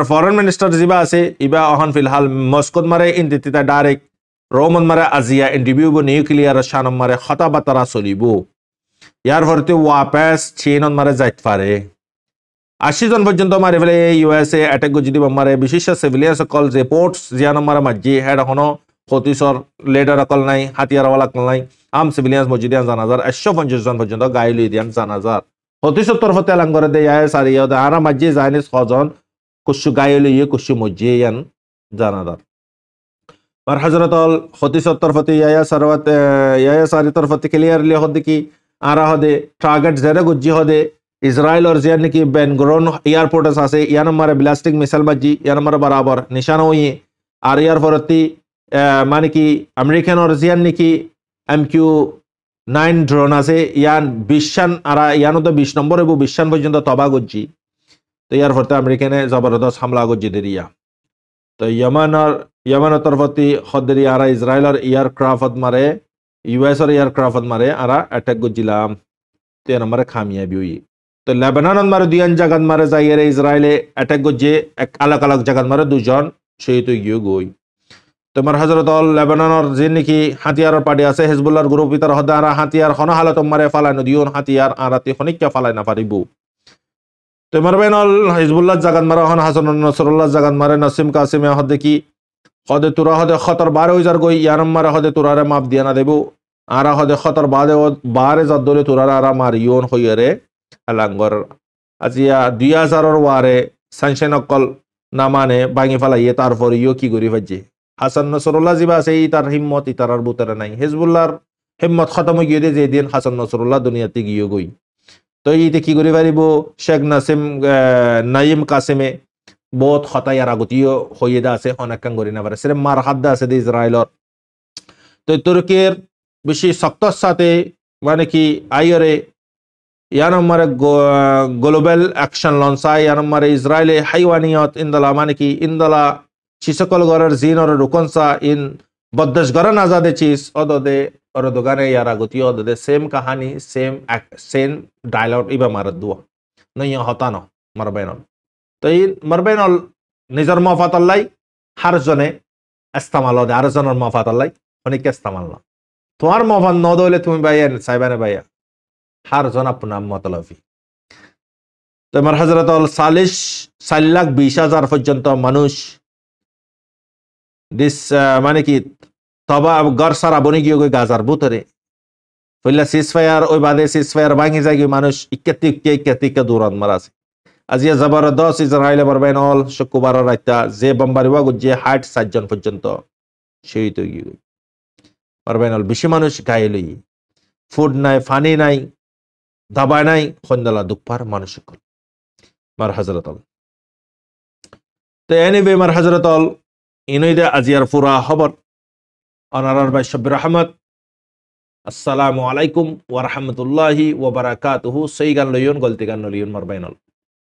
S1: ফরেন মিনিস্টার জিবা আছে ইবা অহন ফিলহাল মস্কোত মারে ইনতিতা ডাইরেক্ট রোমন মারে আজিয়া ইন্টারভিউ নিউক্লিয়ার শানম মারে খতাবাতারা চলিব ইয়ার ভরতে ওয়াপাস চীনত মারে যাইত পারে ৮০ জন পর্যন্ত মারি ফেলে ইউএসএ অ্যাটাক যদি মারে বিশেষ সিভিলিয়ান সকল যে পোর্টস জিয়ান মারা মাঝি হেড এখনো হতিসর লেডার অকল নাই হাতিয়ারওয়ালা অকল নাই আম সিভিলিয়ান মসজিদিয়ান জানাজার ১৫০ জন পর্যন্ত গায়ে লই দিয়ান জানাজার হতিসর তরফতে এলাং করে দেয় সারি আরা মাঝি যায়নি ৬ জন কুসু গায়ে লইয়ে কুসু মসজিয়ান জানাজার আর হযরত হতিসর তরফতে ইয়া সারি তরফতে ক্লিয়ারলি হদে কি আরা হদে টার্গেট জেরে গুজি হদে ইসরায়েল और जिया की बेनगुरियन एयरपोर्ट আছে ইয়া নম্বরে ব্লাস্টিক মিসাইল বাজি ইয়া নম্বরে বরাবর নিশানা হই আর ইয়ার পরতি মানে কি আমেরিকান और जिया কি MQ-9 ড্রোন আছে ইয়ান ২০ আর ইয়ানো তো ২০ নম্বর এবং ২০ পর্যন্ত তবা গজি তো ইয়ার পরতে আমেরিকানে জবরদস্ত হামলা গজি দেরিয়া তো ইয়েমেনের তরফতি খদরি আর ইসরায়েলের এয়ারক্রাফট মারে ইউএস এর এয়ারক্রাফট মারে আর অ্যাটাক গজিলাম ৩ নম্বরে খামিয়াবি হই তো লেবানন মারে দুইজন জায়গাত মারে যাইরে ইসরায়েলে অ্যাটাক গজে এক আলাগ আলাগ জায়গাত মারে দুজন শহীদ হয়ে গিয়ে গই তোমার হজরত লেবাননের যে নাকি হাতিয়ারের পার্টি আছে হেজবুল্লাহর গ্রুপ ভিতর হদে আর হাতিয়ার খন হালত মারে ফালাই নদীন হাতিয়ার আর রাতে খনিকা ফালাই না পারিব তোমার বেনল হিজবুল্লাহ জাগাত মারা হন হাসান নসরুল্লাহ জাগাত মারে নসিম কাসিমে হদে কি হদে তুরা হদে খতর 12,000 গই ইয়ারম মারে হদে তুরারে মাপ দিয়া না দেব আর হদে খতর বাদে বারে জদ্দলে তুরারে আর মারিয়ন হইয়ারে আলাঙ্গর আজিয়া 2000 ওয়ারে সানশাইন অকল না মানে ভাঙি ফেলাইয়ে তারপর ইও কি করি ভাজ্যে হাসান নসরুল্লাহ জিবা আছে তার হিম্মত ইতারার বুতারে নাই হিজবুল্লাহর হিম্মত খতম হয়ে গিয়ে যে দিন হাসান নসরুল্লাহ দুনিয়াতে গিয়ে গই তো ইতে কি করে পারিব শেখ নাসিম নাইম কাসিমে বহুত হতাই আর আগতীয় হয়ে দা আছে অনেকাং করি না পারে সেরে মার হাত দা আছে ইসরায়েলর তো তুর্কের বেশি শক্তর সাথে মানে কি আইরে ইয়ানম্মারে গ্লোবাল অ্যাকশন লঞ্চা ইয়ানম্মারে ইসরায়েলে হাইওয়ানিয়ত ইন্দলা মানে কি ইন্দলা চিসকল গড়ের জিন ওর রুকনসা ইন বদ্দেশ গড়ন আজাদে চিস অদদে ওর দোকানে ইয়ার আগতীয় অদদে সেম কাহানি সেম ডায়লগ ইবা মারত দুয়া নই হতানো মারবেনল তো এই মারবেনল নিজের মফাতাল্লাই হারজনে ইস্তেমাল দে আরজনের মফাতাল্লাই অনেক ইস্তেমাল না তোমার মফাত ন দইলে তুমি বাইয়া চাইবানে বাইয়া হারজন আপনার মতলফি তোমার হজরত 4,20,000 পর্যন্ত মানুষ মানে কি তবা গড় সারা বনে গিয়ে গাজার বুতরে পইলা সিজফায়ার ওই বাদে সিজফায়ার ভাঙি যাগি মানুষ ইক্কাতিকে দূরান মারাছে আজিয়া জবরদস্ত ইসরায়েলে মারবেন অল শুক্রবার রাইতা যে বম্বারিবা গুজে 60 জন পর্যন্ত শহীদ হয়ে গিয়ে মারবেন অল বেশি মানুষ গায়ে লই ফুড নাই ফানি নাই দাবায় নাই খন্দলা দুপার মানুষ মার হজরত তো এনিবে মার হজরত ইনইদে আজিয়ার পুরা খবর অনারার ভাই শব্বির আহমদ আসসালামু আলাইকুম ওয়া রাহমাতুল্লাহি ওয়া বারাকাতুহু সেই গান লইয়ন গলতি গান লইয়ন মারবাইনল